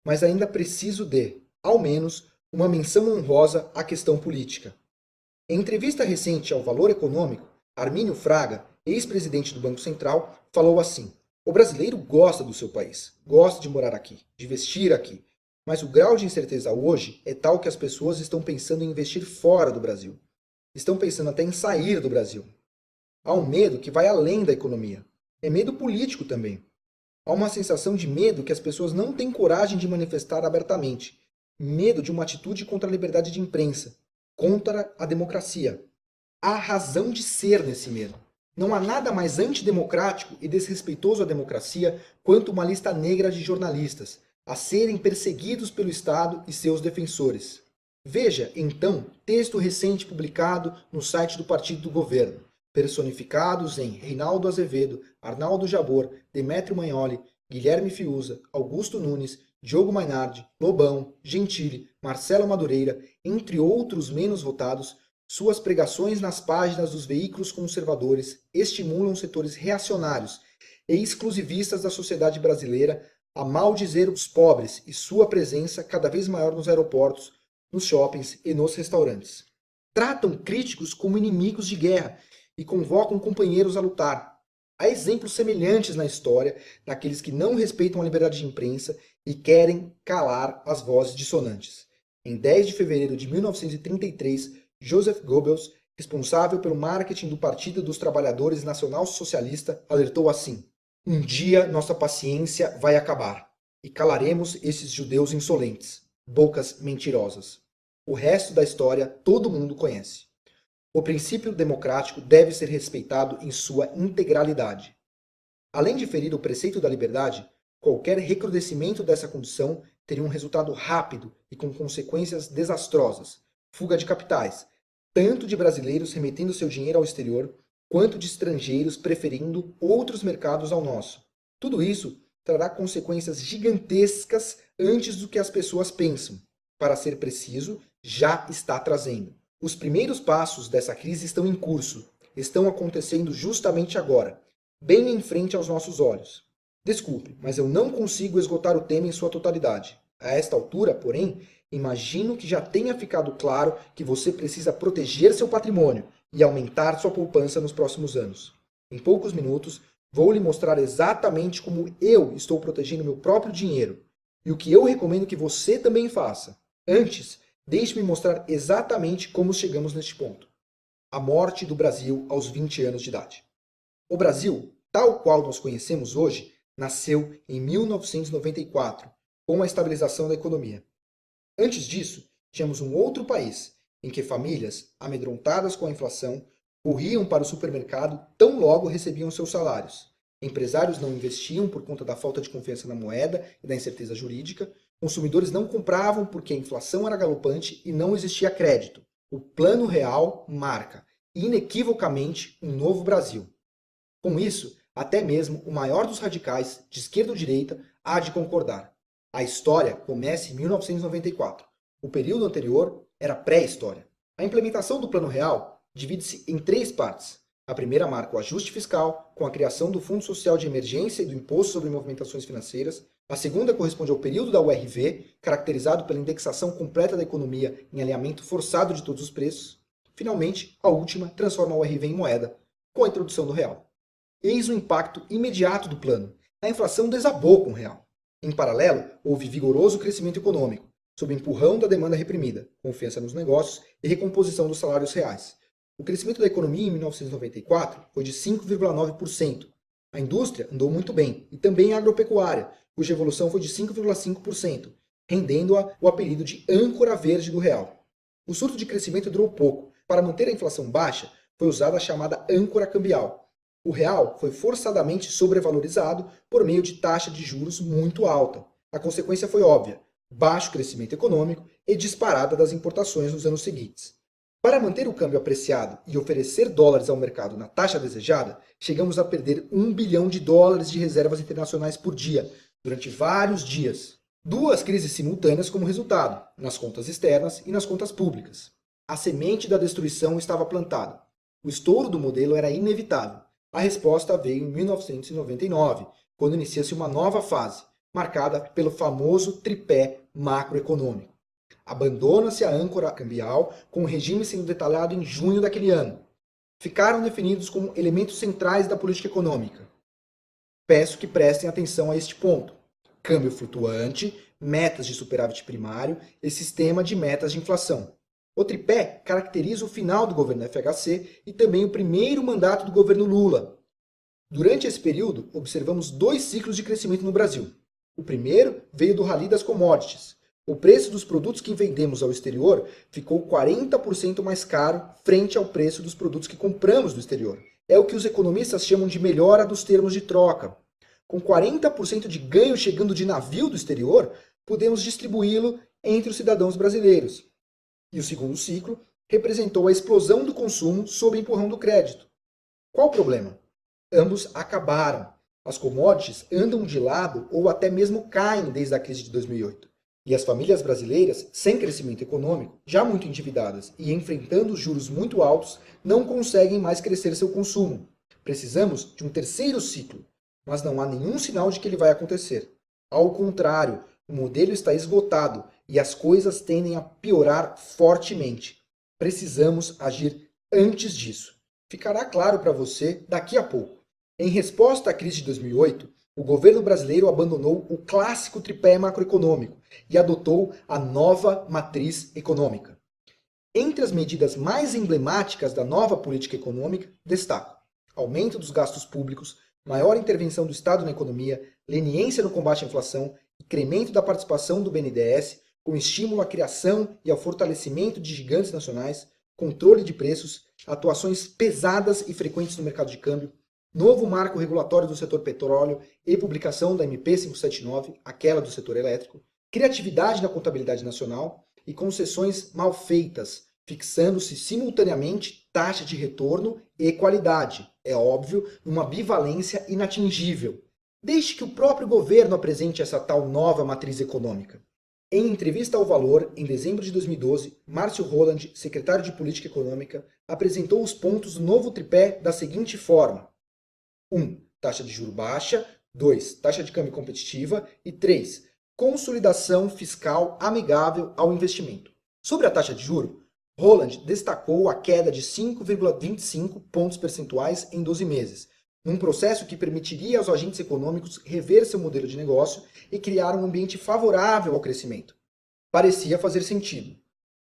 Mas ainda preciso de, ao menos, uma menção honrosa à questão política. Em entrevista recente ao Valor Econômico, Armínio Fraga, ex-presidente do Banco Central, falou assim: o brasileiro gosta do seu país, gosta de morar aqui, de vestir aqui, mas o grau de incerteza hoje é tal que as pessoas estão pensando em investir fora do Brasil. Estão pensando até em sair do Brasil. Há um medo que vai além da economia. É medo político também. Há uma sensação de medo que as pessoas não têm coragem de manifestar abertamente. Medo de uma atitude contra a liberdade de imprensa, contra a democracia. Há razão de ser nesse medo. Não há nada mais antidemocrático e desrespeitoso à democracia quanto uma lista negra de jornalistas, a serem perseguidos pelo Estado e seus defensores. Veja, então, texto recente publicado no site do partido do governo, personificados em Reinaldo Azevedo, Arnaldo Jabor, Demétrio Magnoli, Guilherme Fiuza, Augusto Nunes, Diogo Mainardi, Lobão, Gentili, Marcelo Madureira, entre outros menos votados. Suas pregações nas páginas dos veículos conservadores estimulam setores reacionários e exclusivistas da sociedade brasileira a maldizer os pobres e sua presença cada vez maior nos aeroportos, nos shoppings e nos restaurantes. Tratam críticos como inimigos de guerra e convocam companheiros a lutar. Há exemplos semelhantes na história daqueles que não respeitam a liberdade de imprensa e querem calar as vozes dissonantes. Em 10 de fevereiro de 1933, Joseph Goebbels, responsável pelo marketing do Partido dos Trabalhadores Nacional Socialista, alertou assim: um dia nossa paciência vai acabar e calaremos esses judeus insolentes, bocas mentirosas. O resto da história todo mundo conhece. O princípio democrático deve ser respeitado em sua integralidade. Além de ferir o preceito da liberdade, qualquer recrudescimento dessa condição teria um resultado rápido e com consequências desastrosas: fuga de capitais, tanto de brasileiros remetendo seu dinheiro ao exterior, quanto de estrangeiros preferindo outros mercados ao nosso. Tudo isso trará consequências gigantescas antes do que as pessoas pensam. Para ser preciso, já está trazendo. Os primeiros passos dessa crise estão em curso, estão acontecendo justamente agora, bem em frente aos nossos olhos. Desculpe, mas eu não consigo esgotar o tema em sua totalidade. A esta altura, porém, imagino que já tenha ficado claro que você precisa proteger seu patrimônio e aumentar sua poupança nos próximos anos. Em poucos minutos, vou lhe mostrar exatamente como eu estou protegendo meu próprio dinheiro e o que eu recomendo que você também faça. Antes, deixe-me mostrar exatamente como chegamos neste ponto. A morte do Brasil aos 20 anos de idade. O Brasil, tal qual nós conhecemos hoje, nasceu em 1994, com a estabilização da economia. Antes disso, tínhamos um outro país, em que famílias, amedrontadas com a inflação, corriam para o supermercado tão logo recebiam seus salários. Empresários não investiam por conta da falta de confiança na moeda e da incerteza jurídica. Consumidores não compravam porque a inflação era galopante e não existia crédito. O Plano Real marca, inequivocamente, um novo Brasil. Com isso, até mesmo o maior dos radicais, de esquerda ou direita, há de concordar. A história começa em 1994. O período anterior era pré-história. A implementação do Plano Real divide-se em 3 partes. A primeira marca o ajuste fiscal, com a criação do Fundo Social de Emergência e do Imposto sobre Movimentações Financeiras. A segunda corresponde ao período da URV, caracterizado pela indexação completa da economia em alinhamento forçado de todos os preços. Finalmente, a última transforma a URV em moeda, com a introdução do real. Eis o impacto imediato do plano. A inflação desabou com o real. Em paralelo, houve vigoroso crescimento econômico, sob empurrão da demanda reprimida, confiança nos negócios e recomposição dos salários reais. O crescimento da economia em 1994 foi de 5,9%. A indústria andou muito bem, e também a agropecuária, cuja evolução foi de 5,5%, rendendo-a o apelido de âncora verde do real. O surto de crescimento durou pouco. Para manter a inflação baixa, foi usada a chamada âncora cambial. O real foi forçadamente sobrevalorizado por meio de taxa de juros muito alta. A consequência foi óbvia: baixo crescimento econômico e disparada das importações nos anos seguintes. Para manter o câmbio apreciado e oferecer dólares ao mercado na taxa desejada, chegamos a perder $1 bilhão de reservas internacionais por dia, durante vários dias. 2 crises simultâneas como resultado, nas contas externas e nas contas públicas. A semente da destruição estava plantada. O estouro do modelo era inevitável. A resposta veio em 1999, quando inicia-se uma nova fase, marcada pelo famoso tripé macroeconômico. Abandona-se a âncora cambial, com o regime sendo detalhado em junho daquele ano. Ficaram definidos como elementos centrais da política econômica. Peço que prestem atenção a este ponto: câmbio flutuante, metas de superávit primário e sistema de metas de inflação. O tripé caracteriza o final do governo FHC e também o primeiro mandato do governo Lula. Durante esse período, observamos 2 ciclos de crescimento no Brasil. O primeiro veio do rally das commodities. O preço dos produtos que vendemos ao exterior ficou 40% mais caro frente ao preço dos produtos que compramos do exterior. É o que os economistas chamam de melhora dos termos de troca. Com 40% de ganho chegando de navio do exterior, podemos distribuí-lo entre os cidadãos brasileiros. E o segundo ciclo representou a explosão do consumo sob empurrão do crédito. Qual o problema? Ambos acabaram. As commodities andam de lado ou até mesmo caem desde a crise de 2008. E as famílias brasileiras, sem crescimento econômico, já muito endividadas e enfrentando juros muito altos, não conseguem mais crescer seu consumo. Precisamos de um terceiro ciclo, mas não há nenhum sinal de que ele vai acontecer. Ao contrário, o modelo está esgotado e as coisas tendem a piorar fortemente. Precisamos agir antes disso. Ficará claro para você daqui a pouco. Em resposta à crise de 2008, o governo brasileiro abandonou o clássico tripé macroeconômico e adotou a nova matriz econômica. Entre as medidas mais emblemáticas da nova política econômica, destaco aumento dos gastos públicos, maior intervenção do Estado na economia, leniência no combate à inflação, incremento da participação do BNDES, com estímulo à criação e ao fortalecimento de gigantes nacionais, controle de preços, atuações pesadas e frequentes no mercado de câmbio, novo marco regulatório do setor petróleo e publicação da MP 579, aquela do setor elétrico, criatividade na contabilidade nacional e concessões mal feitas, fixando-se simultaneamente taxa de retorno e qualidade, é óbvio, numa bivalência inatingível. Deixe que o próprio governo apresente essa tal nova matriz econômica. Em entrevista ao Valor, em dezembro de 2012, Márcio Roland, secretário de Política Econômica, apresentou os pontos do novo tripé da seguinte forma: 1. Taxa de juro baixa. 2. Taxa de câmbio competitiva. E 3. Consolidação fiscal amigável ao investimento. Sobre a taxa de juro, Roland destacou a queda de 5,25 pontos percentuais em 12 meses, num processo que permitiria aos agentes econômicos rever seu modelo de negócio e criar um ambiente favorável ao crescimento. Parecia fazer sentido.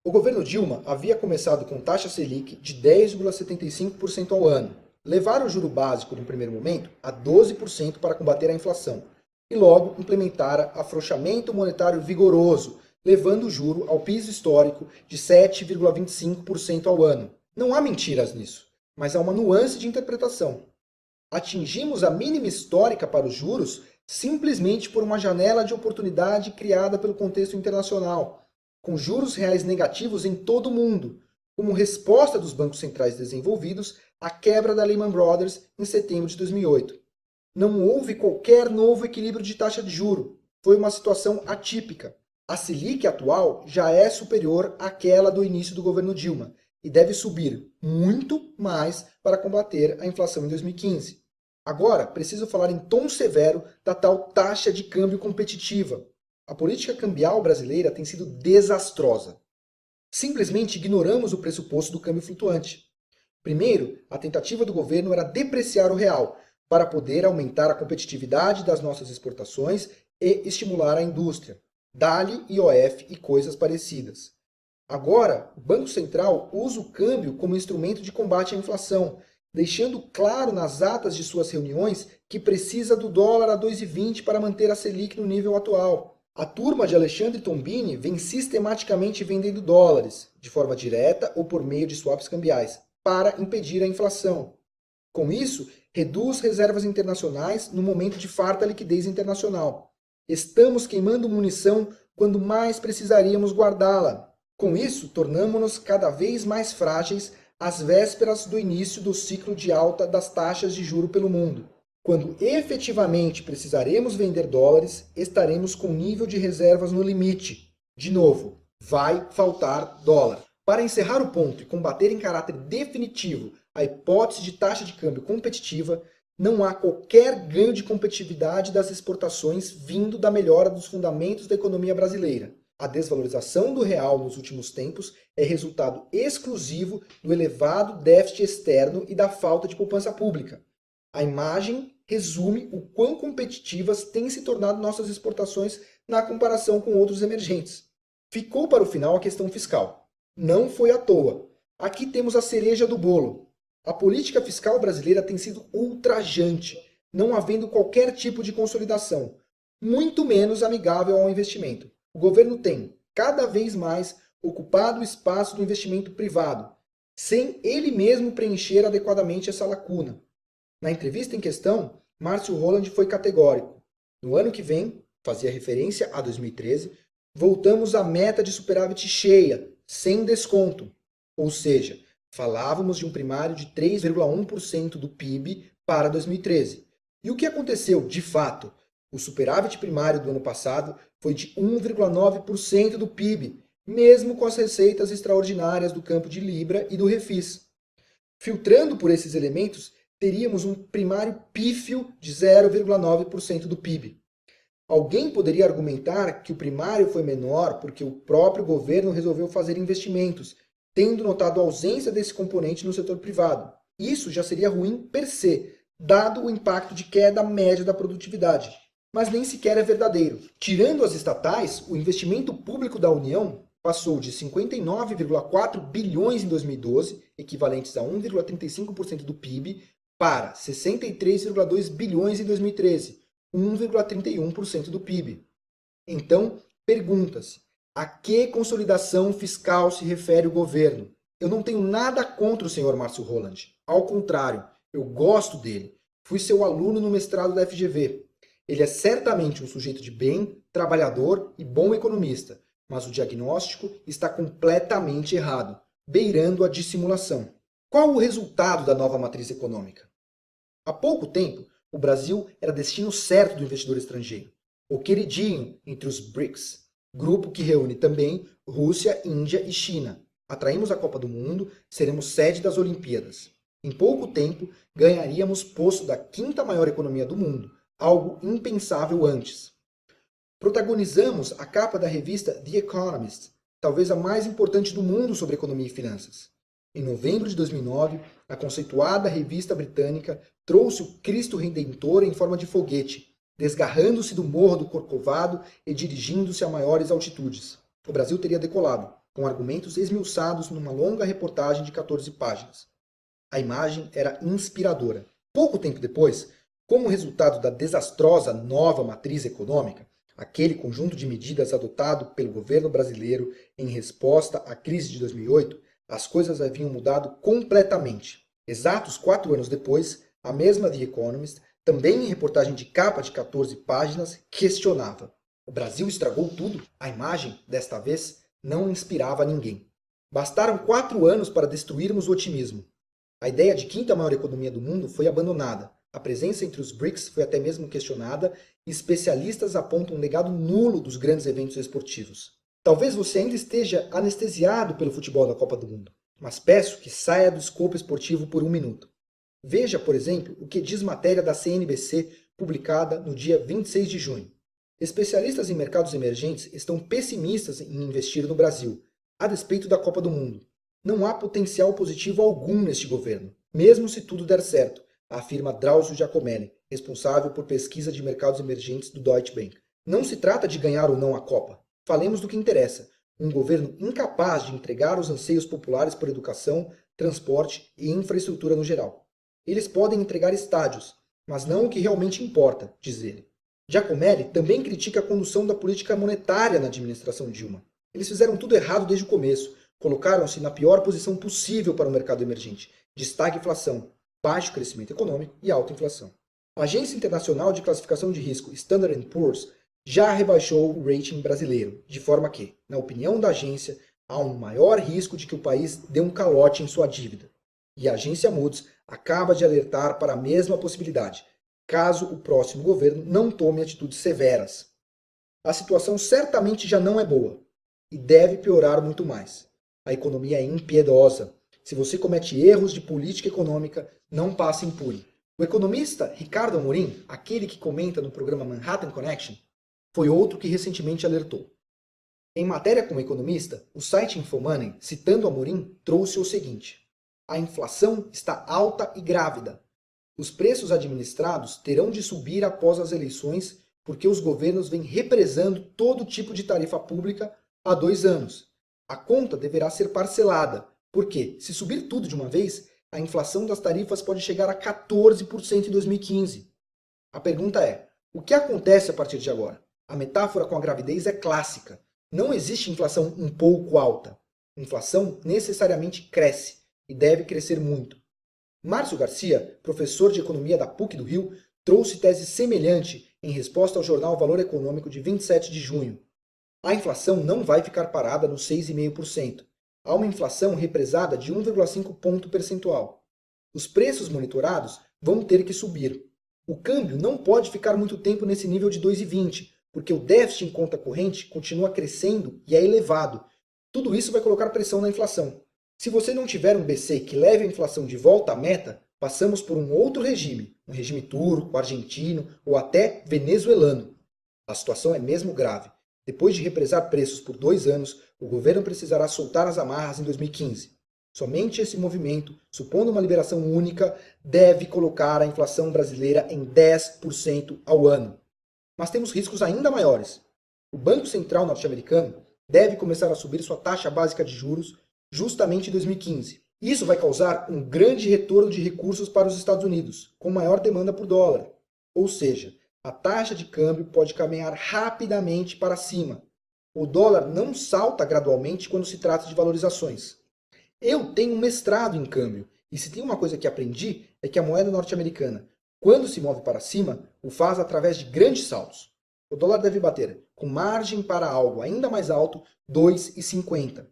O governo Dilma havia começado com taxa Selic de 10,75% ao ano. levar o juro básico no primeiro momento a 12% para combater a inflação e logo implementar afrouxamento monetário vigoroso, levando o juro ao piso histórico de 7,25% ao ano. Não há mentiras nisso, mas há uma nuance de interpretação. Atingimos a mínima histórica para os juros simplesmente por uma janela de oportunidade criada pelo contexto internacional, com juros reais negativos em todo o mundo, como resposta dos bancos centrais desenvolvidos à quebra da Lehman Brothers em setembro de 2008. Não houve qualquer novo equilíbrio de taxa de juro. Foi uma situação atípica. A Selic atual já é superior àquela do início do governo Dilma e deve subir muito mais para combater a inflação em 2015. Agora, preciso falar em tom severo da tal taxa de câmbio competitiva. A política cambial brasileira tem sido desastrosa. Simplesmente ignoramos o pressuposto do câmbio flutuante. Primeiro, a tentativa do governo era depreciar o real, para poder aumentar a competitividade das nossas exportações e estimular a indústria. DALI, IOF e coisas parecidas. Agora, o Banco Central usa o câmbio como instrumento de combate à inflação, deixando claro nas atas de suas reuniões que precisa do dólar a 2,20 para manter a Selic no nível atual. A turma de Alexandre Tombini vem sistematicamente vendendo dólares, de forma direta ou por meio de swaps cambiais, para impedir a inflação. Com isso, reduz reservas internacionais no momento de farta liquidez internacional. Estamos queimando munição quando mais precisaríamos guardá-la. Com isso, tornamo-nos cada vez mais frágeis às vésperas do início do ciclo de alta das taxas de juro pelo mundo. Quando efetivamente precisaremos vender dólares, estaremos com nível de reservas no limite. De novo, vai faltar dólar. Para encerrar o ponto e combater em caráter definitivo a hipótese de taxa de câmbio competitiva, não há qualquer ganho de competitividade das exportações vindo da melhora dos fundamentos da economia brasileira. A desvalorização do real nos últimos tempos é resultado exclusivo do elevado déficit externo e da falta de poupança pública. A imagem resume o quão competitivas têm se tornado nossas exportações na comparação com outros emergentes. Ficou para o final a questão fiscal. Não foi à toa. Aqui temos a cereja do bolo. A política fiscal brasileira tem sido ultrajante, não havendo qualquer tipo de consolidação, muito menos amigável ao investimento. O governo tem, cada vez mais, ocupado o espaço do investimento privado, sem ele mesmo preencher adequadamente essa lacuna. Na entrevista em questão, Márcio Holland foi categórico. No ano que vem, fazia referência a 2013, voltamos à meta de superávit cheia, sem desconto. Ou seja, falávamos de um primário de 3,1% do PIB para 2013. E o que aconteceu, de fato? O superávit primário do ano passado foi de 1,9% do PIB, mesmo com as receitas extraordinárias do campo de Libra e do Refis. Filtrando por esses elementos, teríamos um primário pífio de 0,9% do PIB. Alguém poderia argumentar que o primário foi menor porque o próprio governo resolveu fazer investimentos, tendo notado a ausência desse componente no setor privado. Isso já seria ruim per se, dado o impacto de queda média da produtividade. Mas nem sequer é verdadeiro. Tirando as estatais, o investimento público da União passou de 59,4 bilhões em 2012, equivalentes a 1,35% do PIB, para 63,2 bilhões em 2013, 1,31% do PIB. Então, pergunta-se, a que consolidação fiscal se refere o governo? Eu não tenho nada contra o senhor Márcio Holland. Ao contrário, eu gosto dele. Fui seu aluno no mestrado da FGV. Ele é certamente um sujeito de bem, trabalhador e bom economista, mas o diagnóstico está completamente errado, beirando a dissimulação. Qual o resultado da nova matriz econômica? Há pouco tempo, o Brasil era destino certo do investidor estrangeiro, o queridinho entre os BRICS, grupo que reúne também Rússia, Índia e China. Atraímos a Copa do Mundo, seremos sede das Olimpíadas. Em pouco tempo, ganharíamos posto da quinta maior economia do mundo, algo impensável antes. Protagonizamos a capa da revista The Economist, talvez a mais importante do mundo sobre economia e finanças. Em novembro de 2009, a conceituada revista britânica trouxe o Cristo Redentor em forma de foguete, desgarrando-se do Morro do Corcovado e dirigindo-se a maiores altitudes. O Brasil teria decolado, com argumentos esmiuçados numa longa reportagem de 14 páginas. A imagem era inspiradora. Pouco tempo depois, como resultado da desastrosa nova matriz econômica, aquele conjunto de medidas adotado pelo governo brasileiro em resposta à crise de 2008, as coisas haviam mudado completamente. Exatos 4 anos depois, a mesma The Economist, também em reportagem de capa de 14 páginas, questionava: o Brasil estragou tudo? A imagem, desta vez, não inspirava ninguém. Bastaram 4 anos para destruirmos o otimismo. A ideia de quinta maior economia do mundo foi abandonada. A presença entre os BRICS foi até mesmo questionada e especialistas apontam um legado nulo dos grandes eventos esportivos. Talvez você ainda esteja anestesiado pelo futebol da Copa do Mundo, mas peço que saia do escopo esportivo por 1 minuto. Veja, por exemplo, o que diz matéria da CNBC publicada no dia 26 de junho. Especialistas em mercados emergentes estão pessimistas em investir no Brasil, a despeito da Copa do Mundo. Não há potencial positivo algum neste governo, mesmo se tudo der certo, afirma Drauzio Giacomelli, responsável por pesquisa de mercados emergentes do Deutsche Bank. Não se trata de ganhar ou não a Copa. Falemos do que interessa. Um governo incapaz de entregar os anseios populares por educação, transporte e infraestrutura no geral. Eles podem entregar estádios, mas não o que realmente importa, diz ele. Giacomelli também critica a condução da política monetária na administração Dilma. Eles fizeram tudo errado desde o começo. Colocaram-se na pior posição possível para o mercado emergente, de estagflação, baixo crescimento econômico e alta inflação. A Agência Internacional de Classificação de Risco Standard & Poor's já rebaixou o rating brasileiro, de forma que, na opinião da agência, há um maior risco de que o país dê um calote em sua dívida. E a agência Moody's acaba de alertar para a mesma possibilidade, caso o próximo governo não tome atitudes severas. A situação certamente já não é boa e deve piorar muito mais. A economia é impiedosa. Se você comete erros de política econômica, não passe impune. O economista Ricardo Amorim, aquele que comenta no programa Manhattan Connection, foi outro que recentemente alertou. Em matéria com o economista, o site Infomoney, citando Amorim, trouxe o seguinte: a inflação está alta e grávida. Os preços administrados terão de subir após as eleições porque os governos vêm represando todo tipo de tarifa pública há 2 anos. A conta deverá ser parcelada, porque, se subir tudo de uma vez, a inflação das tarifas pode chegar a 14% em 2015. A pergunta é: o que acontece a partir de agora? A metáfora com a gravidez é clássica. Não existe inflação um pouco alta. Inflação necessariamente cresce, e deve crescer muito. Márcio Garcia, professor de economia da PUC do Rio, trouxe tese semelhante em resposta ao jornal Valor Econômico de 27 de junho. A inflação não vai ficar parada nos 6,5%. Há uma inflação represada de 1,5 ponto percentual. Os preços monitorados vão ter que subir. O câmbio não pode ficar muito tempo nesse nível de 2,20, porque o déficit em conta corrente continua crescendo e é elevado. Tudo isso vai colocar pressão na inflação. Se você não tiver um BC que leve a inflação de volta à meta, passamos por um outro regime, um regime turco, argentino ou até venezuelano. A situação é mesmo grave. Depois de represar preços por 2 anos, o governo precisará soltar as amarras em 2015. Somente esse movimento, supondo uma liberação única, deve colocar a inflação brasileira em 10% ao ano. Mas temos riscos ainda maiores. O Banco Central norte-americano deve começar a subir sua taxa básica de juros justamente em 2015. Isso vai causar um grande retorno de recursos para os Estados Unidos, com maior demanda por dólar. Ou seja, a taxa de câmbio pode caminhar rapidamente para cima. O dólar não salta gradualmente quando se trata de valorizações. Eu tenho um mestrado em câmbio, e se tem uma coisa que aprendi é que a moeda norte-americana, quando se move para cima, o faz através de grandes saltos. O dólar deve bater, com margem para algo ainda mais alto, 2,50.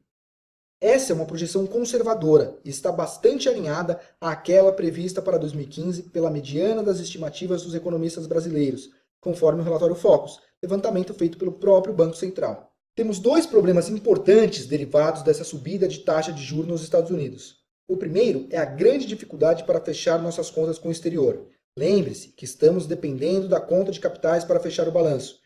Essa é uma projeção conservadora e está bastante alinhada àquela prevista para 2015 pela mediana das estimativas dos economistas brasileiros, conforme o relatório Focus, levantamento feito pelo próprio Banco Central. Temos 2 problemas importantes derivados dessa subida de taxa de juros nos Estados Unidos. O primeiro é a grande dificuldade para fechar nossas contas com o exterior. Lembre-se que estamos dependendo da conta de capitais para fechar o balanço.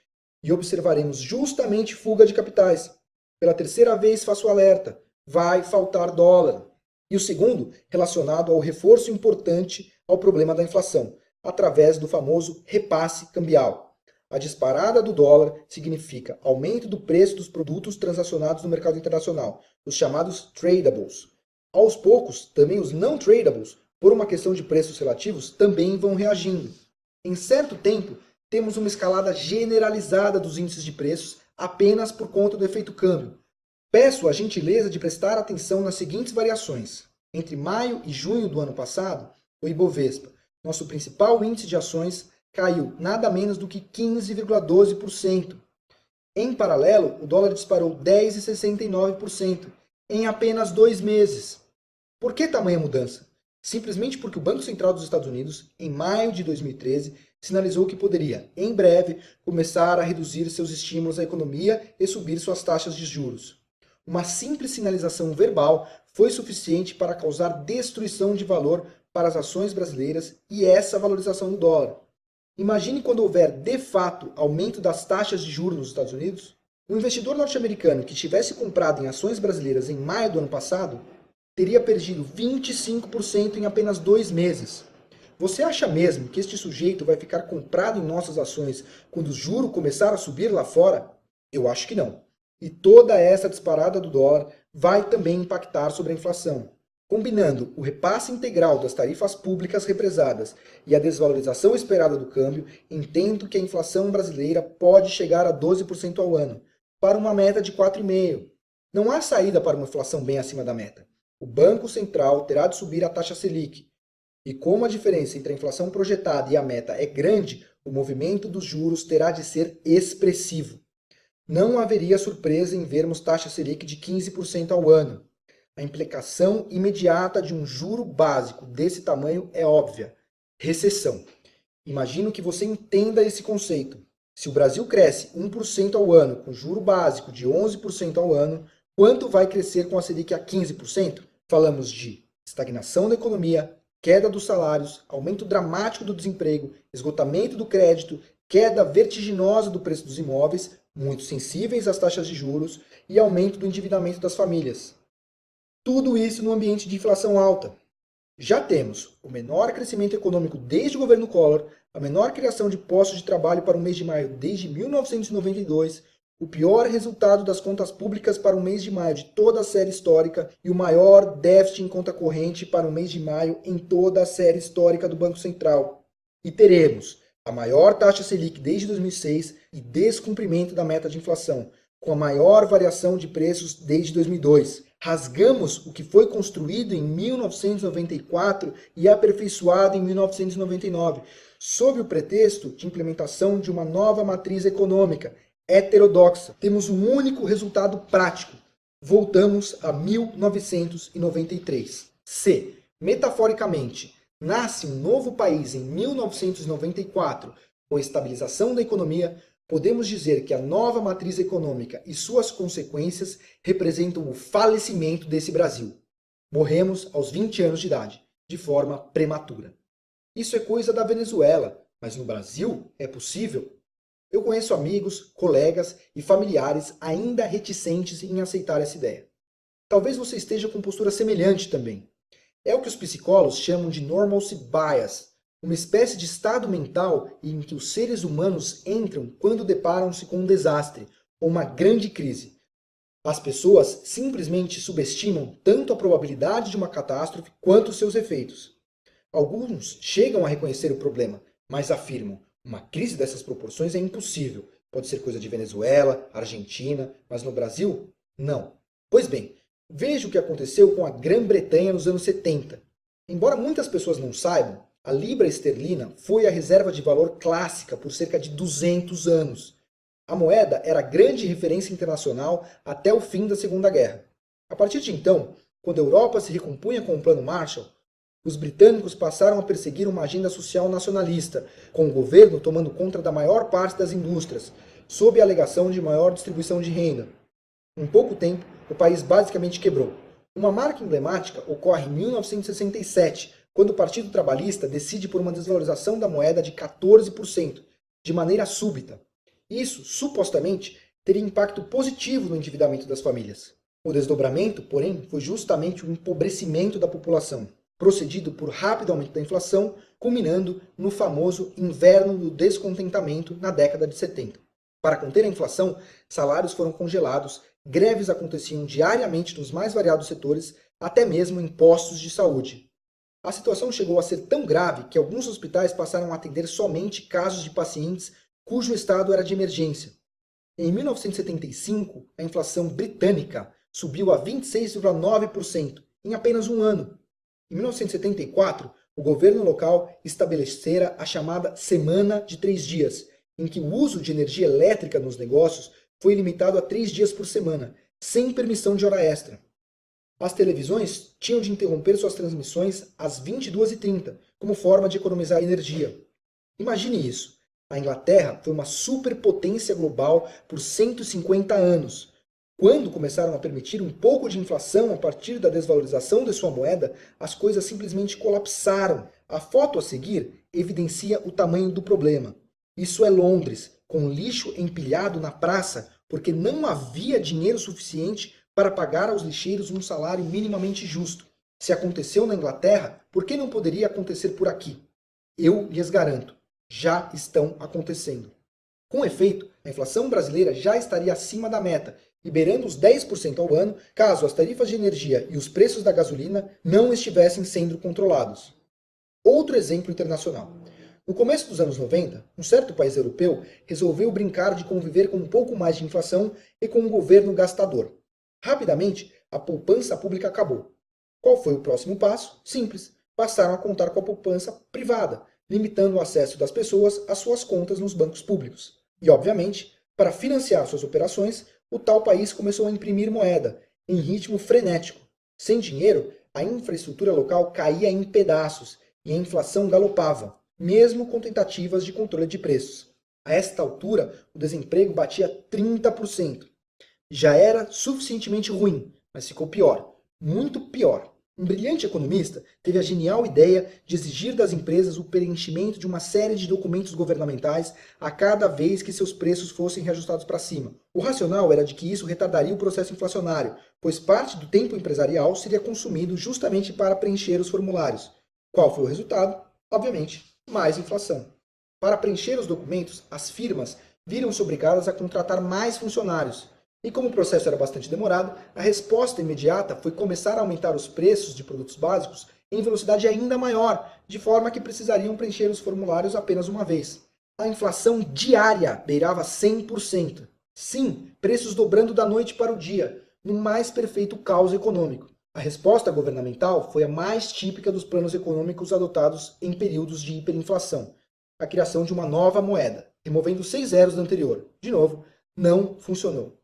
E observaremos justamente fuga de capitais. Pela 3ª vez faço alerta. Vai faltar dólar. E o segundo, relacionado ao reforço importante ao problema da inflação, através do famoso repasse cambial. A disparada do dólar significa aumento do preço dos produtos transacionados no mercado internacional, os chamados tradables. Aos poucos, também os não tradables, por uma questão de preços relativos, também vão reagindo. Em certo tempo, temos uma escalada generalizada dos índices de preços apenas por conta do efeito câmbio. Peço a gentileza de prestar atenção nas seguintes variações. Entre maio e junho do ano passado, o Ibovespa, nosso principal índice de ações, caiu nada menos do que 15,12%. Em paralelo, o dólar disparou 10,69% em apenas 2 meses. Por que tamanha mudança? Simplesmente porque o Banco Central dos Estados Unidos, em maio de 2013, sinalizou que poderia, em breve, começar a reduzir seus estímulos à economia e subir suas taxas de juros. Uma simples sinalização verbal foi suficiente para causar destruição de valor para as ações brasileiras e essa valorização do dólar. Imagine quando houver, de fato, aumento das taxas de juros nos Estados Unidos. O investidor norte-americano que tivesse comprado em ações brasileiras em maio do ano passado teria perdido 25% em apenas 2 meses. Você acha mesmo que este sujeito vai ficar comprado em nossas ações quando o juro começar a subir lá fora? Eu acho que não. E toda essa disparada do dólar vai também impactar sobre a inflação. Combinando o repasse integral das tarifas públicas represadas e a desvalorização esperada do câmbio, entendo que a inflação brasileira pode chegar a 12% ao ano, para uma meta de 4,5%. Não há saída para uma inflação bem acima da meta. O Banco Central terá de subir a taxa Selic. E como a diferença entre a inflação projetada e a meta é grande, o movimento dos juros terá de ser expressivo. Não haveria surpresa em vermos taxa Selic de 15% ao ano. A implicação imediata de um juro básico desse tamanho é óbvia: recessão. Imagino que você entenda esse conceito. Se o Brasil cresce 1% ao ano com juro básico de 11% ao ano, quanto vai crescer com a Selic a 15%? Falamos de estagnação da economia, queda dos salários, aumento dramático do desemprego, esgotamento do crédito, queda vertiginosa do preço dos imóveis, muito sensíveis às taxas de juros, e aumento do endividamento das famílias. Tudo isso no ambiente de inflação alta. Já temos o menor crescimento econômico desde o governo Collor, a menor criação de postos de trabalho para o mês de maio desde 1992, o pior resultado das contas públicas para o mês de maio de toda a série histórica e o maior déficit em conta corrente para o mês de maio em toda a série histórica do Banco Central. E teremos a maior taxa Selic desde 2006 e descumprimento da meta de inflação, com a maior variação de preços desde 2002. Rasgamos o que foi construído em 1994 e aperfeiçoado em 1999, sob o pretexto de implementação de uma nova matriz econômica, heterodoxa. Temos um único resultado prático. Voltamos a 1993. Se, metaforicamente, nasce um novo país em 1994, com estabilização da economia, podemos dizer que a nova matriz econômica e suas consequências representam o falecimento desse Brasil. Morremos aos 20 anos de idade, de forma prematura. Isso é coisa da Venezuela, mas no Brasil é possível? Eu conheço amigos, colegas e familiares ainda reticentes em aceitar essa ideia. Talvez você esteja com postura semelhante também. É o que os psicólogos chamam de normalcy bias, uma espécie de estado mental em que os seres humanos entram quando deparam-se com um desastre ou uma grande crise. As pessoas simplesmente subestimam tanto a probabilidade de uma catástrofe quanto os seus efeitos. Alguns chegam a reconhecer o problema, mas afirmam: uma crise dessas proporções é impossível. Pode ser coisa de Venezuela, Argentina, mas no Brasil, não. Pois bem, veja o que aconteceu com a Grã-Bretanha nos anos 70. Embora muitas pessoas não saibam, a libra esterlina foi a reserva de valor clássica por cerca de 200 anos. A moeda era a grande referência internacional até o fim da Segunda Guerra. A partir de então, quando a Europa se recompunha com o Plano Marshall, os britânicos passaram a perseguir uma agenda social nacionalista, com o governo tomando conta da maior parte das indústrias, sob a alegação de maior distribuição de renda. Em pouco tempo, o país basicamente quebrou. Uma marca emblemática ocorre em 1967, quando o Partido Trabalhista decide por uma desvalorização da moeda de 14%, de maneira súbita. Isso, supostamente, teria impacto positivo no endividamento das famílias. O desdobramento, porém, foi justamente o empobrecimento da população, procedido por rápido aumento da inflação, culminando no famoso inverno do descontentamento na década de 70. Para conter a inflação, salários foram congelados, greves aconteciam diariamente nos mais variados setores, até mesmo em postos de saúde. A situação chegou a ser tão grave que alguns hospitais passaram a atender somente casos de pacientes cujo estado era de emergência. Em 1975, a inflação britânica subiu a 26,9% em apenas um ano. Em 1974, o governo local estabelecera a chamada Semana de 3 Dias, em que o uso de energia elétrica nos negócios foi limitado a 3 dias por semana, sem permissão de hora extra. As televisões tinham de interromper suas transmissões às 22h30, como forma de economizar energia. Imagine isso. A Inglaterra foi uma superpotência global por 150 anos. Quando começaram a permitir um pouco de inflação a partir da desvalorização de sua moeda, as coisas simplesmente colapsaram. A foto a seguir evidencia o tamanho do problema. Isso é Londres, com lixo empilhado na praça porque não havia dinheiro suficiente para pagar aos lixeiros um salário minimamente justo. Se aconteceu na Inglaterra, por que não poderia acontecer por aqui? Eu lhes garanto, já estão acontecendo. Com efeito, a inflação brasileira já estaria acima da meta, liberando os 10% ao ano, caso as tarifas de energia e os preços da gasolina não estivessem sendo controlados. Outro exemplo internacional. No começo dos anos 90, um certo país europeu resolveu brincar de conviver com um pouco mais de inflação e com um governo gastador. Rapidamente, a poupança pública acabou. Qual foi o próximo passo? Simples. Passaram a contar com a poupança privada, limitando o acesso das pessoas às suas contas nos bancos públicos. E, obviamente, para financiar suas operações, o tal país começou a imprimir moeda, em ritmo frenético. Sem dinheiro, a infraestrutura local caía em pedaços e a inflação galopava, mesmo com tentativas de controle de preços. A esta altura, o desemprego batia 30%. Já era suficientemente ruim, mas ficou pior, muito pior. Um brilhante economista teve a genial ideia de exigir das empresas o preenchimento de uma série de documentos governamentais a cada vez que seus preços fossem reajustados para cima. O racional era de que isso retardaria o processo inflacionário, pois parte do tempo empresarial seria consumido justamente para preencher os formulários. Qual foi o resultado? Obviamente, mais inflação. Para preencher os documentos, as firmas viram-se obrigadas a contratar mais funcionários. E como o processo era bastante demorado, a resposta imediata foi começar a aumentar os preços de produtos básicos em velocidade ainda maior, de forma que precisariam preencher os formulários apenas uma vez. A inflação diária beirava 100%. Sim, preços dobrando da noite para o dia, no mais perfeito caos econômico. A resposta governamental foi a mais típica dos planos econômicos adotados em períodos de hiperinflação: a criação de uma nova moeda, removendo 6 zeros da anterior. De novo, não funcionou.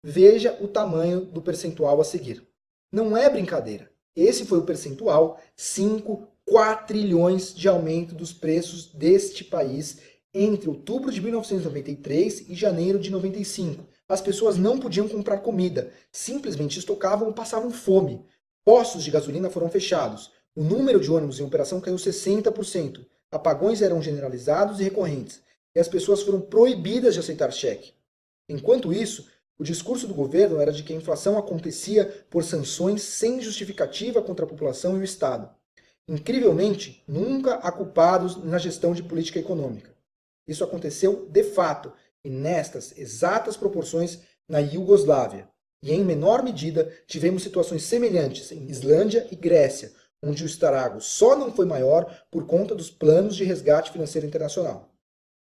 Veja o tamanho do percentual a seguir. Não é brincadeira. Esse foi o percentual: 5 quatrilhões de aumento dos preços deste país entre outubro de 1993 e janeiro de 95. As pessoas não podiam comprar comida, simplesmente estocavam ou passavam fome. Postos de gasolina foram fechados. O número de ônibus em operação caiu 60%. Apagões eram generalizados e recorrentes. E as pessoas foram proibidas de aceitar cheque. Enquanto isso, o discurso do governo era de que a inflação acontecia por sanções sem justificativa contra a população e o Estado. Incrivelmente, nunca há culpados na gestão de política econômica. Isso aconteceu de fato, e nestas exatas proporções na Iugoslávia. E em menor medida tivemos situações semelhantes em Islândia e Grécia, onde o estrago só não foi maior por conta dos planos de resgate financeiro internacional.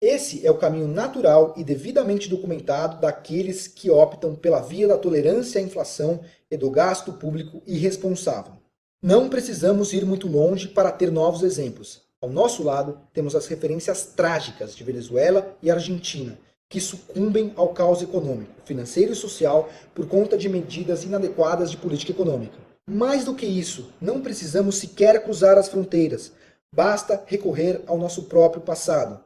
Esse é o caminho natural e devidamente documentado daqueles que optam pela via da tolerância à inflação e do gasto público irresponsável. Não precisamos ir muito longe para ter novos exemplos. Ao nosso lado, temos as referências trágicas de Venezuela e Argentina, que sucumbem ao caos econômico, financeiro e social por conta de medidas inadequadas de política econômica. Mais do que isso, não precisamos sequer cruzar as fronteiras. Basta recorrer ao nosso próprio passado.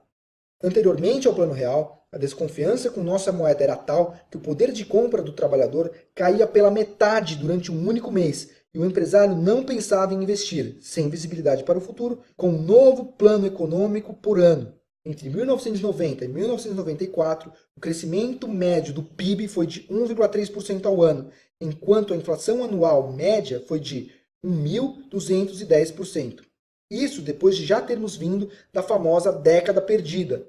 Anteriormente ao Plano Real, a desconfiança com nossa moeda era tal que o poder de compra do trabalhador caía pela metade durante um único mês e o empresário não pensava em investir, sem visibilidade para o futuro, com um novo plano econômico por ano. Entre 1990 e 1994, o crescimento médio do PIB foi de 1,3% ao ano, enquanto a inflação anual média foi de 1.210%. Isso depois de já termos vindo da famosa década perdida.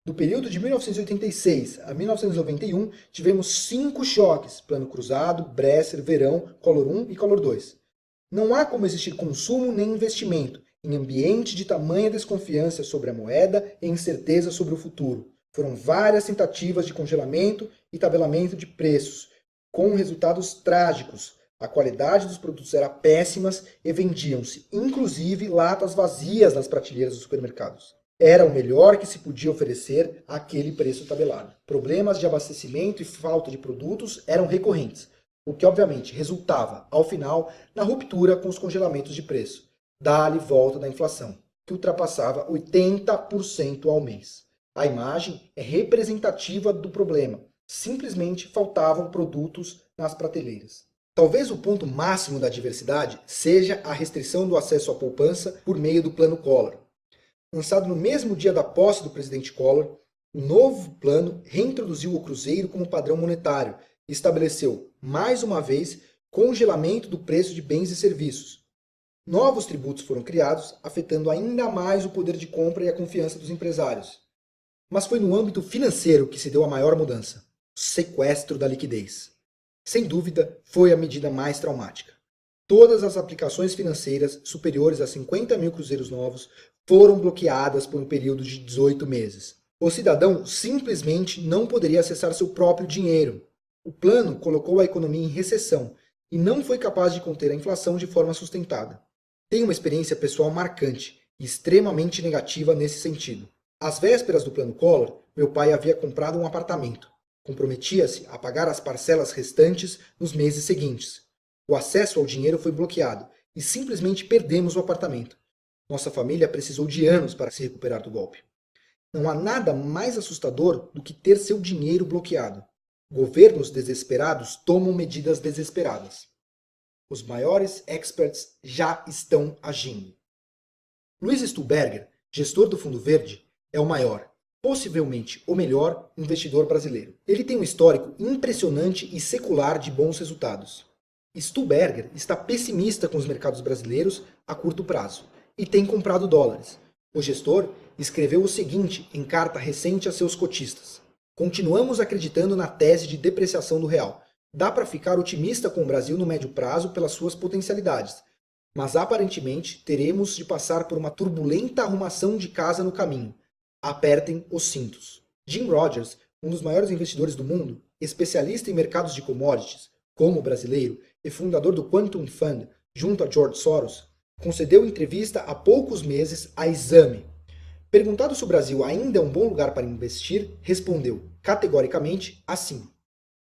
Do período de 1986 a 1991, tivemos 5 choques: Plano Cruzado, Bresser, Verão, Collor I e Collor II. Não há como existir consumo nem investimento em ambiente de tamanha desconfiança sobre a moeda e incerteza sobre o futuro. Foram várias tentativas de congelamento e tabelamento de preços, com resultados trágicos. A qualidade dos produtos era péssima e vendiam-se, inclusive, latas vazias nas prateleiras dos supermercados. Era o melhor que se podia oferecer àquele preço tabelado. Problemas de abastecimento e falta de produtos eram recorrentes, o que obviamente resultava, ao final, na ruptura com os congelamentos de preço. Dá-lhe volta da inflação, que ultrapassava 80% ao mês. A imagem é representativa do problema. Simplesmente faltavam produtos nas prateleiras. Talvez o ponto máximo da adversidade seja a restrição do acesso à poupança por meio do Plano Collor. Lançado no mesmo dia da posse do presidente Collor, o novo plano reintroduziu o cruzeiro como padrão monetário e estabeleceu, mais uma vez, congelamento do preço de bens e serviços. Novos tributos foram criados, afetando ainda mais o poder de compra e a confiança dos empresários. Mas foi no âmbito financeiro que se deu a maior mudança: o sequestro da liquidez. Sem dúvida, foi a medida mais traumática. Todas as aplicações financeiras superiores a 50 mil cruzeiros novos foram bloqueadas por um período de 18 meses. O cidadão simplesmente não poderia acessar seu próprio dinheiro. O plano colocou a economia em recessão e não foi capaz de conter a inflação de forma sustentada. Tenho uma experiência pessoal marcante e extremamente negativa nesse sentido. Às vésperas do Plano Collor, meu pai havia comprado um apartamento. Comprometia-se a pagar as parcelas restantes nos meses seguintes. O acesso ao dinheiro foi bloqueado e simplesmente perdemos o apartamento. Nossa família precisou de anos para se recuperar do golpe. Não há nada mais assustador do que ter seu dinheiro bloqueado. Governos desesperados tomam medidas desesperadas. Os maiores experts já estão agindo. Luiz Stuhlberger, gestor do Fundo Verde, é o maior, possivelmente o melhor investidor brasileiro. Ele tem um histórico impressionante e secular de bons resultados. Stuhlberger está pessimista com os mercados brasileiros a curto prazo e tem comprado dólares. O gestor escreveu o seguinte em carta recente a seus cotistas: continuamos acreditando na tese de depreciação do real. Dá para ficar otimista com o Brasil no médio prazo pelas suas potencialidades, mas aparentemente teremos de passar por uma turbulenta arrumação de casa no caminho. Apertem os cintos. Jim Rogers, um dos maiores investidores do mundo, especialista em mercados de commodities, como brasileiro, e fundador do Quantum Fund, junto a George Soros, concedeu entrevista há poucos meses à Exame. Perguntado se o Brasil ainda é um bom lugar para investir, respondeu categoricamente assim: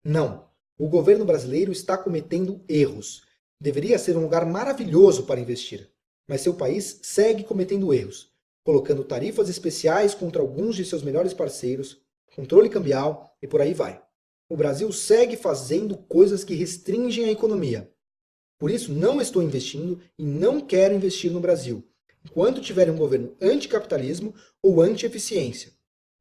não, o governo brasileiro está cometendo erros. Deveria ser um lugar maravilhoso para investir, mas seu país segue cometendo erros, colocando tarifas especiais contra alguns de seus melhores parceiros, controle cambial e por aí vai. O Brasil segue fazendo coisas que restringem a economia. Por isso, não estou investindo e não quero investir no Brasil, enquanto tiverem um governo anticapitalismo ou anti-eficiência.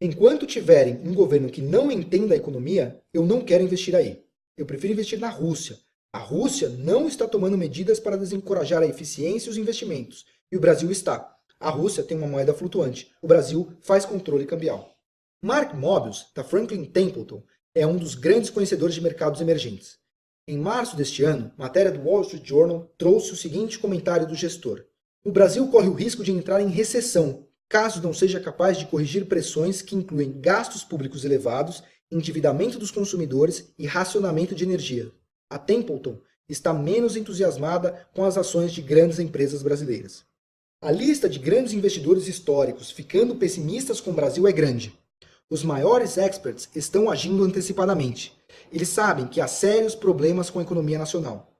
Enquanto tiverem um governo que não entenda a economia, eu não quero investir aí. Eu prefiro investir na Rússia. A Rússia não está tomando medidas para desencorajar a eficiência e os investimentos, e o Brasil está. A Rússia tem uma moeda flutuante. O Brasil faz controle cambial. Mark Mobius, da Franklin Templeton, é um dos grandes conhecedores de mercados emergentes. Em março deste ano, matéria do Wall Street Journal trouxe o seguinte comentário do gestor: o Brasil corre o risco de entrar em recessão, caso não seja capaz de corrigir pressões que incluem gastos públicos elevados, endividamento dos consumidores e racionamento de energia. A Templeton está menos entusiasmada com as ações de grandes empresas brasileiras. A lista de grandes investidores históricos ficando pessimistas com o Brasil é grande. Os maiores experts estão agindo antecipadamente. Eles sabem que há sérios problemas com a economia nacional.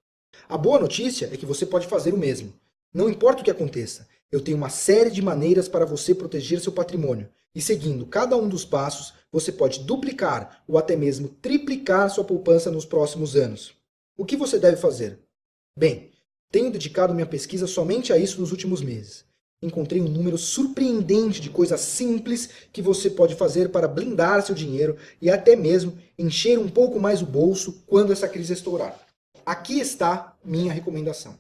A boa notícia é que você pode fazer o mesmo. Não importa o que aconteça, eu tenho uma série de maneiras para você proteger seu patrimônio. E seguindo cada um dos passos, você pode duplicar ou até mesmo triplicar sua poupança nos próximos anos. O que você deve fazer? Bem, tenho dedicado minha pesquisa somente a isso nos últimos meses. Encontrei um número surpreendente de coisas simples que você pode fazer para blindar seu dinheiro e até mesmo encher um pouco mais o bolso quando essa crise estourar. Aqui está minha recomendação.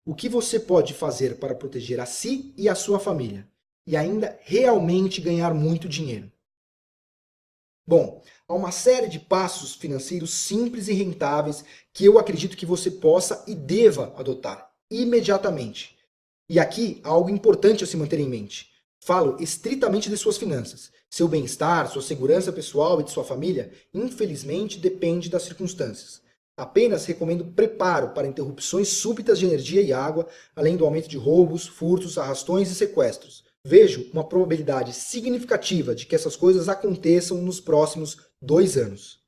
O que você pode fazer para proteger a si e a sua família e ainda realmente ganhar muito dinheiro? Bom, há uma série de passos financeiros simples e rentáveis que eu acredito que você possa e deva adotar. imediatamente. E aqui há algo importante a se manter em mente. Falo estritamente de suas finanças. Seu bem-estar, sua segurança pessoal e de sua família, infelizmente, depende das circunstâncias. Apenas recomendo preparo para interrupções súbitas de energia e água, além do aumento de roubos, furtos, arrastões e sequestros. Vejo uma probabilidade significativa de que essas coisas aconteçam nos próximos 2 anos.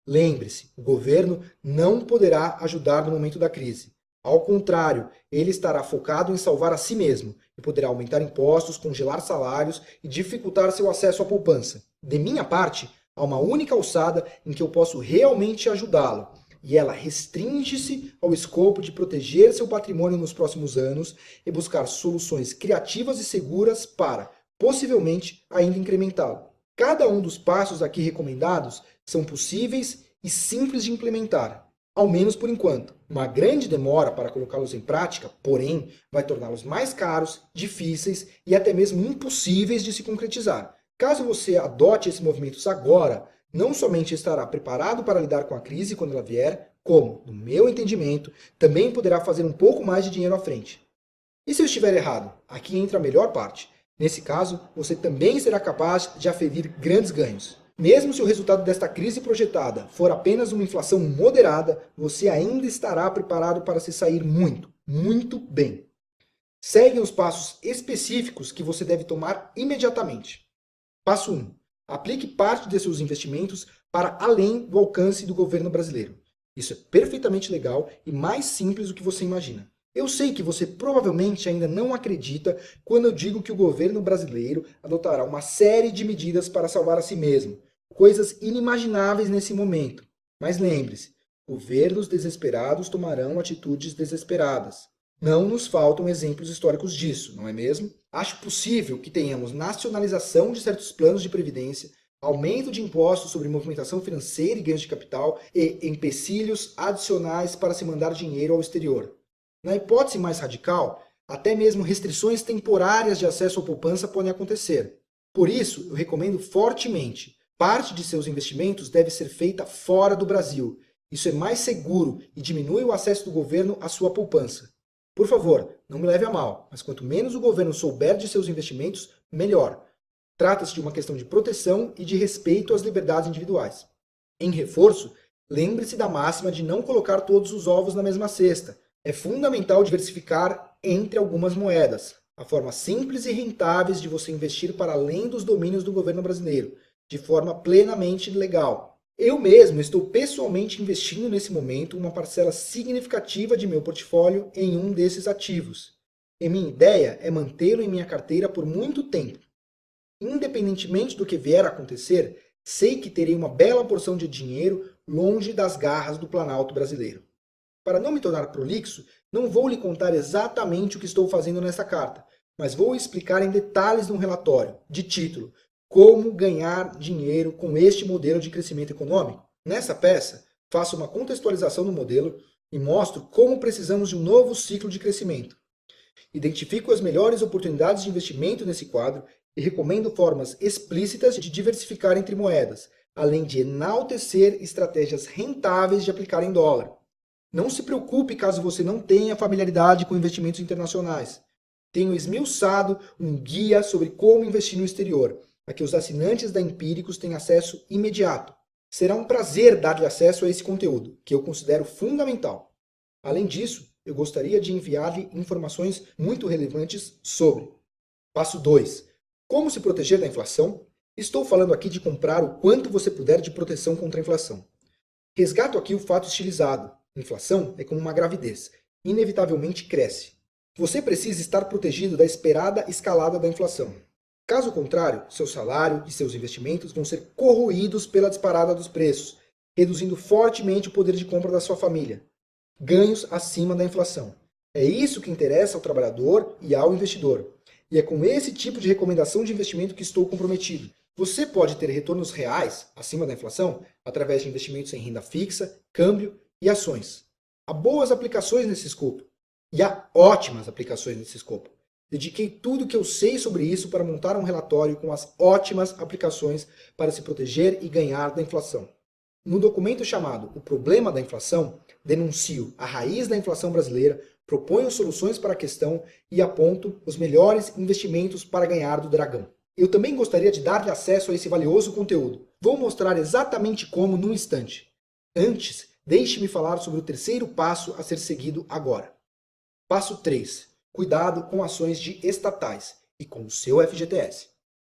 Lembre-se, o governo não poderá ajudar no momento da crise. Ao contrário, ele estará focado em salvar a si mesmo e poderá aumentar impostos, congelar salários e dificultar seu acesso à poupança. De minha parte, há uma única alçada em que eu posso realmente ajudá-lo, e ela restringe-se ao escopo de proteger seu patrimônio nos próximos anos e buscar soluções criativas e seguras para, possivelmente, ainda incrementá-lo. Cada um dos passos aqui recomendados são possíveis e simples de implementar, ao menos por enquanto. Uma grande demora para colocá-los em prática, porém, vai torná-los mais caros, difíceis e até mesmo impossíveis de se concretizar. Caso você adote esses movimentos agora, não somente estará preparado para lidar com a crise quando ela vier, como, no meu entendimento, também poderá fazer um pouco mais de dinheiro à frente. E se eu estiver errado? Aqui entra a melhor parte. Nesse caso, você também será capaz de aferir grandes ganhos. Mesmo se o resultado desta crise projetada for apenas uma inflação moderada, você ainda estará preparado para se sair muito, muito bem. Seguem os passos específicos que você deve tomar imediatamente. Passo 1. Aplique parte de seus investimentos para além do alcance do governo brasileiro. Isso é perfeitamente legal e mais simples do que você imagina. Eu sei que você provavelmente ainda não acredita quando eu digo que o governo brasileiro adotará uma série de medidas para salvar a si mesmo. Coisas inimagináveis nesse momento. Mas lembre-se, governos desesperados tomarão atitudes desesperadas. Não nos faltam exemplos históricos disso, não é mesmo? Acho possível que tenhamos nacionalização de certos planos de previdência, aumento de impostos sobre movimentação financeira e ganhos de capital e empecilhos adicionais para se mandar dinheiro ao exterior. Na hipótese mais radical, até mesmo restrições temporárias de acesso à poupança podem acontecer. Por isso, eu recomendo fortemente: parte de seus investimentos deve ser feita fora do Brasil. Isso é mais seguro e diminui o acesso do governo à sua poupança. Por favor, não me leve a mal, mas quanto menos o governo souber de seus investimentos, melhor. Trata-se de uma questão de proteção e de respeito às liberdades individuais. Em reforço, lembre-se da máxima de não colocar todos os ovos na mesma cesta. É fundamental diversificar entre algumas moedas. Há formas simples e rentáveis de você investir para além dos domínios do governo brasileiro, de forma plenamente legal. Eu mesmo estou pessoalmente investindo nesse momento uma parcela significativa de meu portfólio em um desses ativos. E minha ideia é mantê-lo em minha carteira por muito tempo. Independentemente do que vier a acontecer, sei que terei uma bela porção de dinheiro longe das garras do Planalto brasileiro. Para não me tornar prolixo, não vou lhe contar exatamente o que estou fazendo nessa carta, mas vou explicar em detalhes num relatório, de título: Como ganhar dinheiro com este modelo de crescimento econômico? Nessa peça, faço uma contextualização do modelo e mostro como precisamos de um novo ciclo de crescimento. Identifico as melhores oportunidades de investimento nesse quadro e recomendo formas explícitas de diversificar entre moedas, além de enaltecer estratégias rentáveis de aplicar em dólar. Não se preocupe caso você não tenha familiaridade com investimentos internacionais. Tenho esmiuçado um guia sobre como investir no exterior, a que os assinantes da Empíricos têm acesso imediato. Será um prazer dar-lhe acesso a esse conteúdo, que eu considero fundamental. Além disso, eu gostaria de enviar-lhe informações muito relevantes sobre: Passo 2. Como se proteger da inflação? Estou falando aqui de comprar o quanto você puder de proteção contra a inflação. Resgato aqui o fato estilizado. Inflação é como uma gravidez. Inevitavelmente cresce. Você precisa estar protegido da esperada escalada da inflação. Caso contrário, seu salário e seus investimentos vão ser corroídos pela disparada dos preços, reduzindo fortemente o poder de compra da sua família. Ganhos acima da inflação. É isso que interessa ao trabalhador e ao investidor. E é com esse tipo de recomendação de investimento que estou comprometido. Você pode ter retornos reais, acima da inflação, através de investimentos em renda fixa, câmbio e ações. Há boas aplicações nesse escopo. E há ótimas aplicações nesse escopo. Dediquei tudo o que eu sei sobre isso para montar um relatório com as ótimas aplicações para se proteger e ganhar da inflação. No documento chamado O Problema da Inflação, denuncio a raiz da inflação brasileira, Proponho soluções para a questão e aponto os melhores investimentos para ganhar do dragão. Eu também gostaria de dar-lhe acesso a esse valioso conteúdo. Vou mostrar exatamente como num instante. Antes, deixe-me falar sobre o terceiro passo a ser seguido agora. Passo 3. Cuidado com ações de estatais e com o seu FGTS.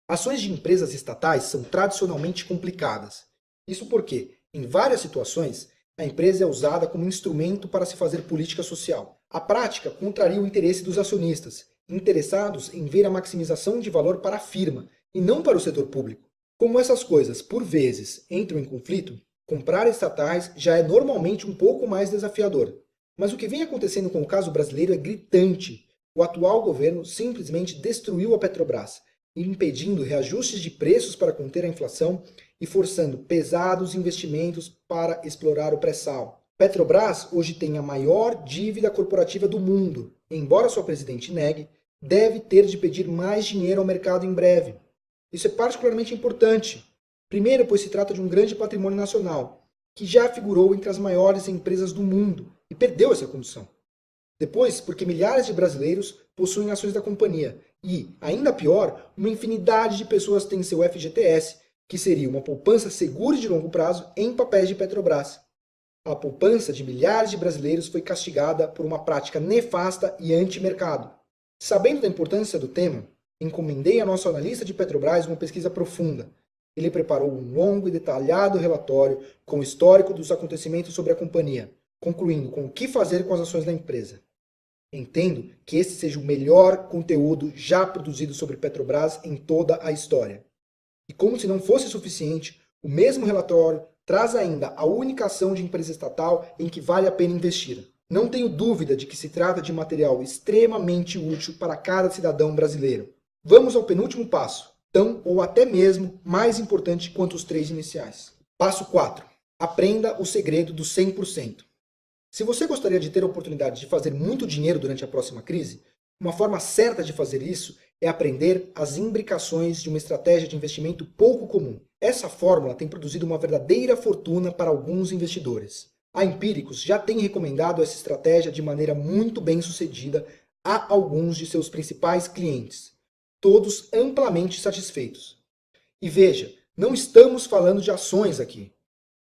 Ações de empresas estatais são tradicionalmente complicadas. Isso porque, em várias situações, a empresa é usada como instrumento para se fazer política social. A prática contraria o interesse dos acionistas, interessados em ver a maximização de valor para a firma e não para o setor público. Como essas coisas, por vezes, entram em conflito, comprar estatais já é normalmente um pouco mais desafiador. Mas o que vem acontecendo com o caso brasileiro é gritante. O atual governo simplesmente destruiu a Petrobras, impedindo reajustes de preços para conter a inflação e forçando pesados investimentos para explorar o pré-sal. Petrobras hoje tem a maior dívida corporativa do mundo. Embora sua presidente negue, deve ter de pedir mais dinheiro ao mercado em breve. Isso é particularmente importante. Primeiro, pois se trata de um grande patrimônio nacional, que já figurou entre as maiores empresas do mundo e perdeu essa condição. Depois, porque milhares de brasileiros possuem ações da companhia e, ainda pior, uma infinidade de pessoas têm seu FGTS, que seria uma poupança segura e de longo prazo, em papéis de Petrobras. A poupança de milhares de brasileiros foi castigada por uma prática nefasta e anti-mercado. Sabendo da importância do tema, encomendei a nosso analista de Petrobras uma pesquisa profunda. Ele preparou um longo e detalhado relatório com o histórico dos acontecimentos sobre a companhia, concluindo com o que fazer com as ações da empresa. Entendo que esse seja o melhor conteúdo já produzido sobre Petrobras em toda a história. E como se não fosse suficiente, o mesmo relatório traz ainda a única ação de empresa estatal em que vale a pena investir. Não tenho dúvida de que se trata de material extremamente útil para cada cidadão brasileiro. Vamos ao penúltimo passo, tão ou até mesmo mais importante quanto os 3 iniciais. Passo 4. Aprenda o segredo do 100%. Se você gostaria de ter a oportunidade de fazer muito dinheiro durante a próxima crise, uma forma certa de fazer isso é aprender as imbricações de uma estratégia de investimento pouco comum. Essa fórmula tem produzido uma verdadeira fortuna para alguns investidores. A Empíricos já tem recomendado essa estratégia de maneira muito bem sucedida a alguns de seus principais clientes, todos amplamente satisfeitos. E veja, não estamos falando de ações aqui.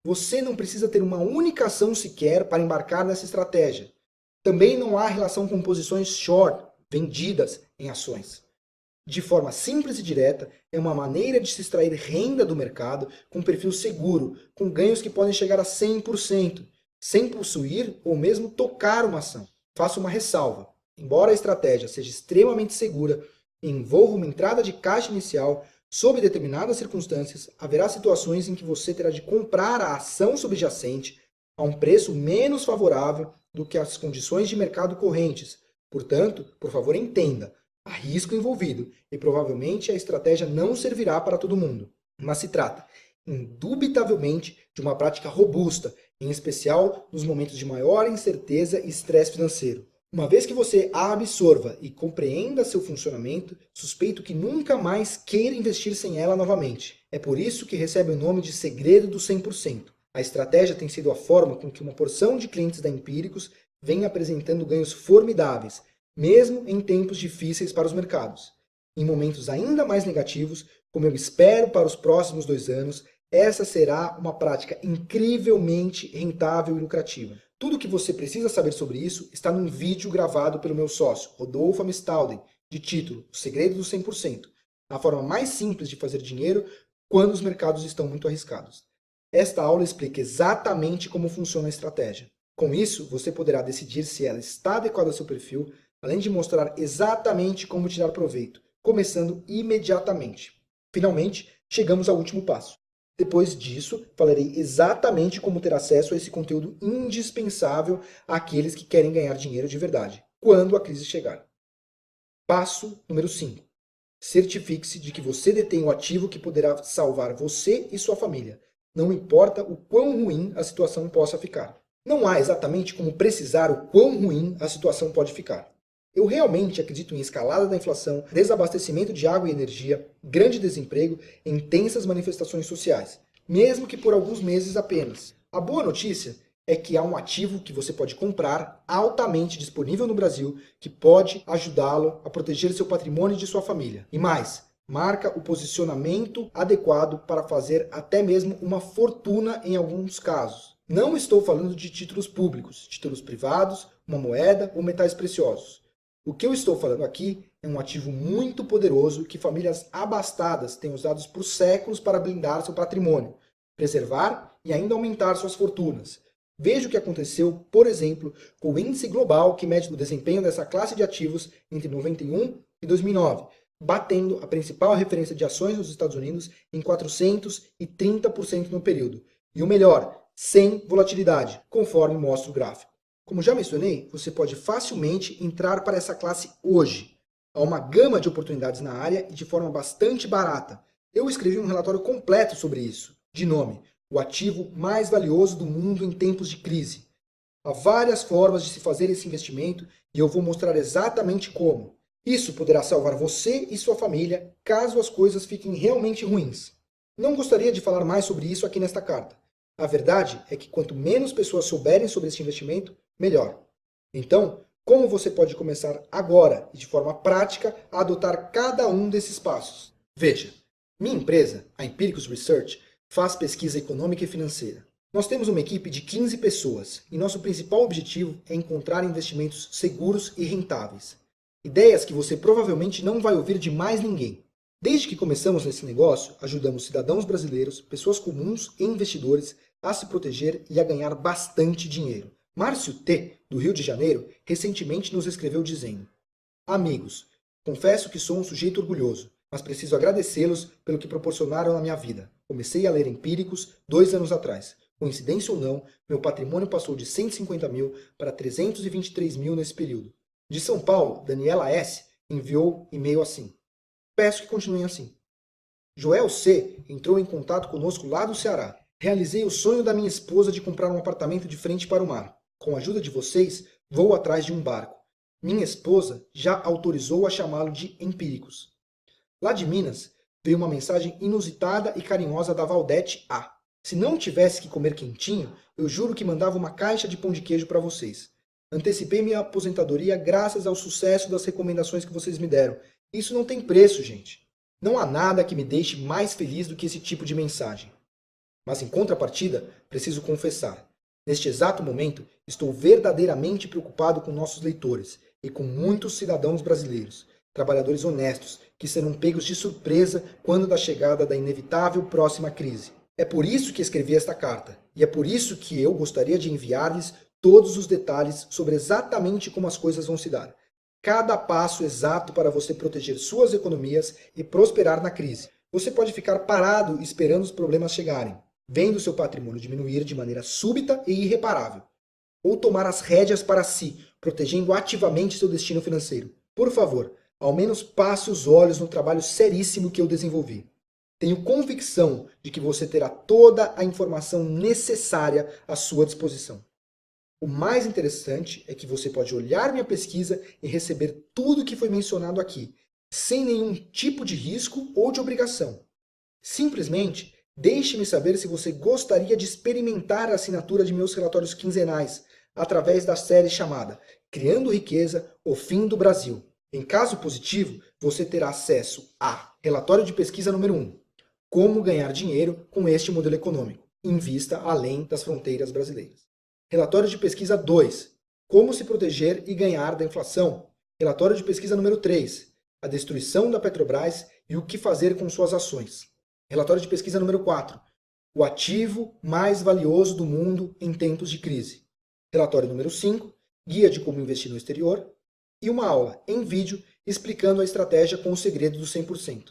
Você não precisa ter uma única ação sequer para embarcar nessa estratégia. Também não há relação com posições short, vendidas em ações. De forma simples e direta, é uma maneira de se extrair renda do mercado com perfil seguro, com ganhos que podem chegar a 100%, sem possuir ou mesmo tocar uma ação. Faço uma ressalva. Embora a estratégia seja extremamente segura e envolva uma entrada de caixa inicial, sob determinadas circunstâncias, haverá situações em que você terá de comprar a ação subjacente a um preço menos favorável do que as condições de mercado correntes. Portanto, por favor, entenda, há risco envolvido e provavelmente a estratégia não servirá para todo mundo. Mas se trata, indubitavelmente, de uma prática robusta, em especial nos momentos de maior incerteza e estresse financeiro. Uma vez que você a absorva e compreenda seu funcionamento, suspeito que nunca mais queira investir sem ela novamente. É por isso que recebe o nome de segredo do 100%. A estratégia tem sido a forma com que uma porção de clientes da Empíricos vem apresentando ganhos formidáveis, mesmo em tempos difíceis para os mercados. Em momentos ainda mais negativos, como eu espero para os próximos 2 anos, essa será uma prática incrivelmente rentável e lucrativa. Tudo o que você precisa saber sobre isso está num vídeo gravado pelo meu sócio, Rodolfo Amstalden, de título O Segredo do 100%, a forma mais simples de fazer dinheiro quando os mercados estão muito arriscados. Esta aula explica exatamente como funciona a estratégia. Com isso, você poderá decidir se ela está adequada ao seu perfil, além de mostrar exatamente como tirar proveito, começando imediatamente. Finalmente, chegamos ao último passo. Depois disso, falarei exatamente como ter acesso a esse conteúdo indispensável àqueles que querem ganhar dinheiro de verdade, quando a crise chegar. Passo número 5. Certifique-se de que você detém o ativo que poderá salvar você e sua família, não importa o quão ruim a situação possa ficar. Não há exatamente como precisar o quão ruim a situação pode ficar. Eu realmente acredito em escalada da inflação, desabastecimento de água e energia, grande desemprego e intensas manifestações sociais, mesmo que por alguns meses apenas. A boa notícia é que há um ativo que você pode comprar altamente disponível no Brasil que pode ajudá-lo a proteger seu patrimônio e de sua família. E mais, marca o posicionamento adequado para fazer até mesmo uma fortuna em alguns casos. Não estou falando de títulos públicos, títulos privados, uma moeda ou metais preciosos. O que eu estou falando aqui é um ativo muito poderoso que famílias abastadas têm usado por séculos para blindar seu patrimônio, preservar e ainda aumentar suas fortunas. Veja o que aconteceu, por exemplo, com o índice global que mede o desempenho dessa classe de ativos entre 91 e 2009, batendo a principal referência de ações nos Estados Unidos em 430% no período. E o melhor, sem volatilidade, conforme mostra o gráfico. Como já mencionei, você pode facilmente entrar para essa classe hoje. Há uma gama de oportunidades na área e de forma bastante barata. Eu escrevi um relatório completo sobre isso, de nome O Ativo Mais Valioso do Mundo em Tempos de Crise. Há várias formas de se fazer esse investimento e eu vou mostrar exatamente como. Isso poderá salvar você e sua família caso as coisas fiquem realmente ruins. Não gostaria de falar mais sobre isso aqui nesta carta. A verdade é que quanto menos pessoas souberem sobre este investimento, melhor. Então, como você pode começar agora e de forma prática a adotar cada um desses passos? Veja, minha empresa, a Empiricus Research, faz pesquisa econômica e financeira. Nós temos uma equipe de 15 pessoas e nosso principal objetivo é encontrar investimentos seguros e rentáveis. Ideias que você provavelmente não vai ouvir de mais ninguém. Desde que começamos nesse negócio, ajudamos cidadãos brasileiros, pessoas comuns e investidores a se proteger e a ganhar bastante dinheiro. Márcio T., do Rio de Janeiro, recentemente nos escreveu dizendo: Amigos, confesso que sou um sujeito orgulhoso, mas preciso agradecê-los pelo que proporcionaram na minha vida. Comecei a ler Empíricos 2 anos atrás. Coincidência ou não, meu patrimônio passou de 150 mil para 323 mil nesse período. De São Paulo, Daniela S. enviou e-mail assim: Peço que continuem assim. Joel C. entrou em contato conosco lá do Ceará. Realizei o sonho da minha esposa de comprar um apartamento de frente para o mar. Com a ajuda de vocês, vou atrás de um barco. Minha esposa já autorizou a chamá-lo de Empíricos. Lá de Minas, veio uma mensagem inusitada e carinhosa da Valdete A. Se não tivesse que comer quentinho, eu juro que mandava uma caixa de pão de queijo para vocês. Antecipei minha aposentadoria graças ao sucesso das recomendações que vocês me deram. Isso não tem preço, gente. Não há nada que me deixe mais feliz do que esse tipo de mensagem. Mas em contrapartida, preciso confessar, neste exato momento, estou verdadeiramente preocupado com nossos leitores e com muitos cidadãos brasileiros, trabalhadores honestos, que serão pegos de surpresa quando da chegada da inevitável próxima crise. É por isso que escrevi esta carta, e é por isso que eu gostaria de enviar-lhes todos os detalhes sobre exatamente como as coisas vão se dar. Cada passo exato para você proteger suas economias e prosperar na crise. Você pode ficar parado esperando os problemas chegarem, vendo seu patrimônio diminuir de maneira súbita e irreparável. Ou tomar as rédeas para si, protegendo ativamente seu destino financeiro. Por favor, ao menos passe os olhos no trabalho seríssimo que eu desenvolvi. Tenho convicção de que você terá toda a informação necessária à sua disposição. O mais interessante é que você pode olhar minha pesquisa e receber tudo o que foi mencionado aqui, sem nenhum tipo de risco ou de obrigação. Simplesmente, deixe-me saber se você gostaria de experimentar a assinatura de meus relatórios quinzenais, através da série chamada Criando Riqueza, o Fim do Brasil. Em caso positivo, você terá acesso a relatório de pesquisa número 1, Como ganhar dinheiro com este modelo econômico, invista além das fronteiras brasileiras. Relatório de pesquisa 2, Como se proteger e ganhar da inflação. Relatório de pesquisa número 3, A destruição da Petrobras e o que fazer com suas ações. Relatório de pesquisa número 4, O ativo mais valioso do mundo em tempos de crise. Relatório número 5, Guia de como investir no exterior. E uma aula em vídeo explicando a estratégia com o segredo do 100%.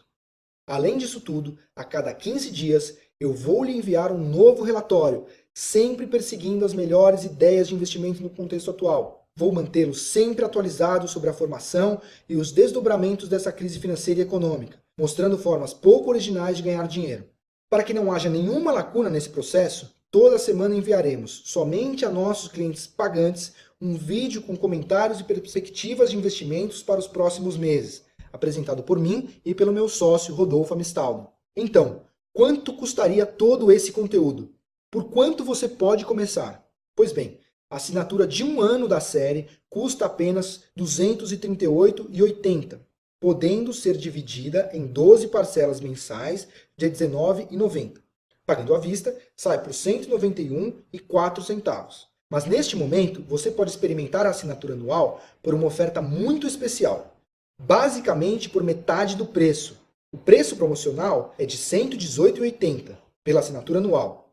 Além disso tudo, a cada 15 dias eu vou lhe enviar um novo relatório, sempre perseguindo as melhores ideias de investimento no contexto atual. Vou mantê-lo sempre atualizado sobre a formação e os desdobramentos dessa crise financeira e econômica, mostrando formas pouco originais de ganhar dinheiro. Para que não haja nenhuma lacuna nesse processo, toda semana enviaremos, somente a nossos clientes pagantes, um vídeo com comentários e perspectivas de investimentos para os próximos meses, apresentado por mim e pelo meu sócio Rodolfo Amistaldo. Então, quanto custaria todo esse conteúdo? Por quanto você pode começar? Pois bem, a assinatura de 1 ano da série custa apenas R$ 238,80, podendo ser dividida em 12 parcelas mensais de R$ 19,90. Pagando à vista, sai por R$ 191,04. Mas neste momento, você pode experimentar a assinatura anual por uma oferta muito especial, basicamente por metade do preço. O preço promocional é de R$ 118,80 pela assinatura anual,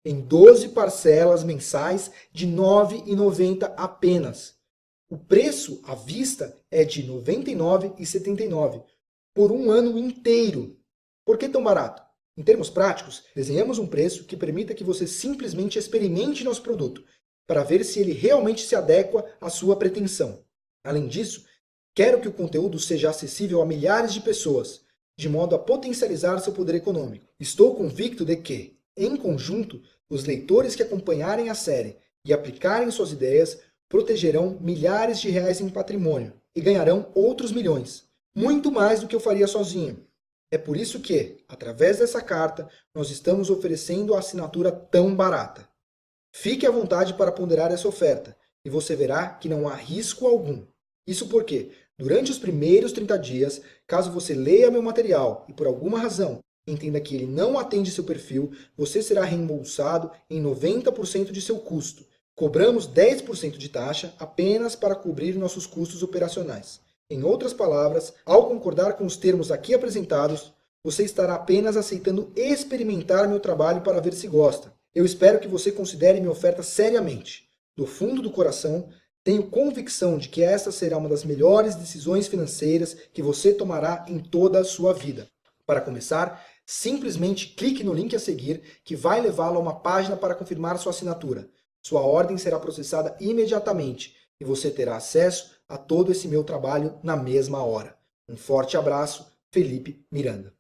em 12 parcelas mensais de R$ 9,90 apenas. O preço à vista é de R$ 99,79 por 1 ano inteiro. Por que tão barato? Em termos práticos, desenhamos um preço que permita que você simplesmente experimente nosso produto, para ver se ele realmente se adequa à sua pretensão. Além disso, quero que o conteúdo seja acessível a milhares de pessoas, de modo a potencializar seu poder econômico. Estou convicto de que, em conjunto, os leitores que acompanharem a série e aplicarem suas ideias protegerão milhares de reais em patrimônio e ganharão outros milhões, muito mais do que eu faria sozinho. É por isso que, através dessa carta, nós estamos oferecendo a assinatura tão barata. Fique à vontade para ponderar essa oferta e você verá que não há risco algum. Isso porque, durante os primeiros 30 dias, caso você leia meu material e por alguma razão entenda que ele não atende seu perfil, você será reembolsado em 90% de seu custo. Cobramos 10% de taxa apenas para cobrir nossos custos operacionais. Em outras palavras, ao concordar com os termos aqui apresentados, você estará apenas aceitando experimentar meu trabalho para ver se gosta. Eu espero que você considere minha oferta seriamente. Do fundo do coração, tenho convicção de que esta será uma das melhores decisões financeiras que você tomará em toda a sua vida. Para começar, simplesmente clique no link a seguir, que vai levá-lo a uma página para confirmar sua assinatura. Sua ordem será processada imediatamente e você terá acesso a todo esse meu trabalho na mesma hora. Um forte abraço, Felipe Miranda.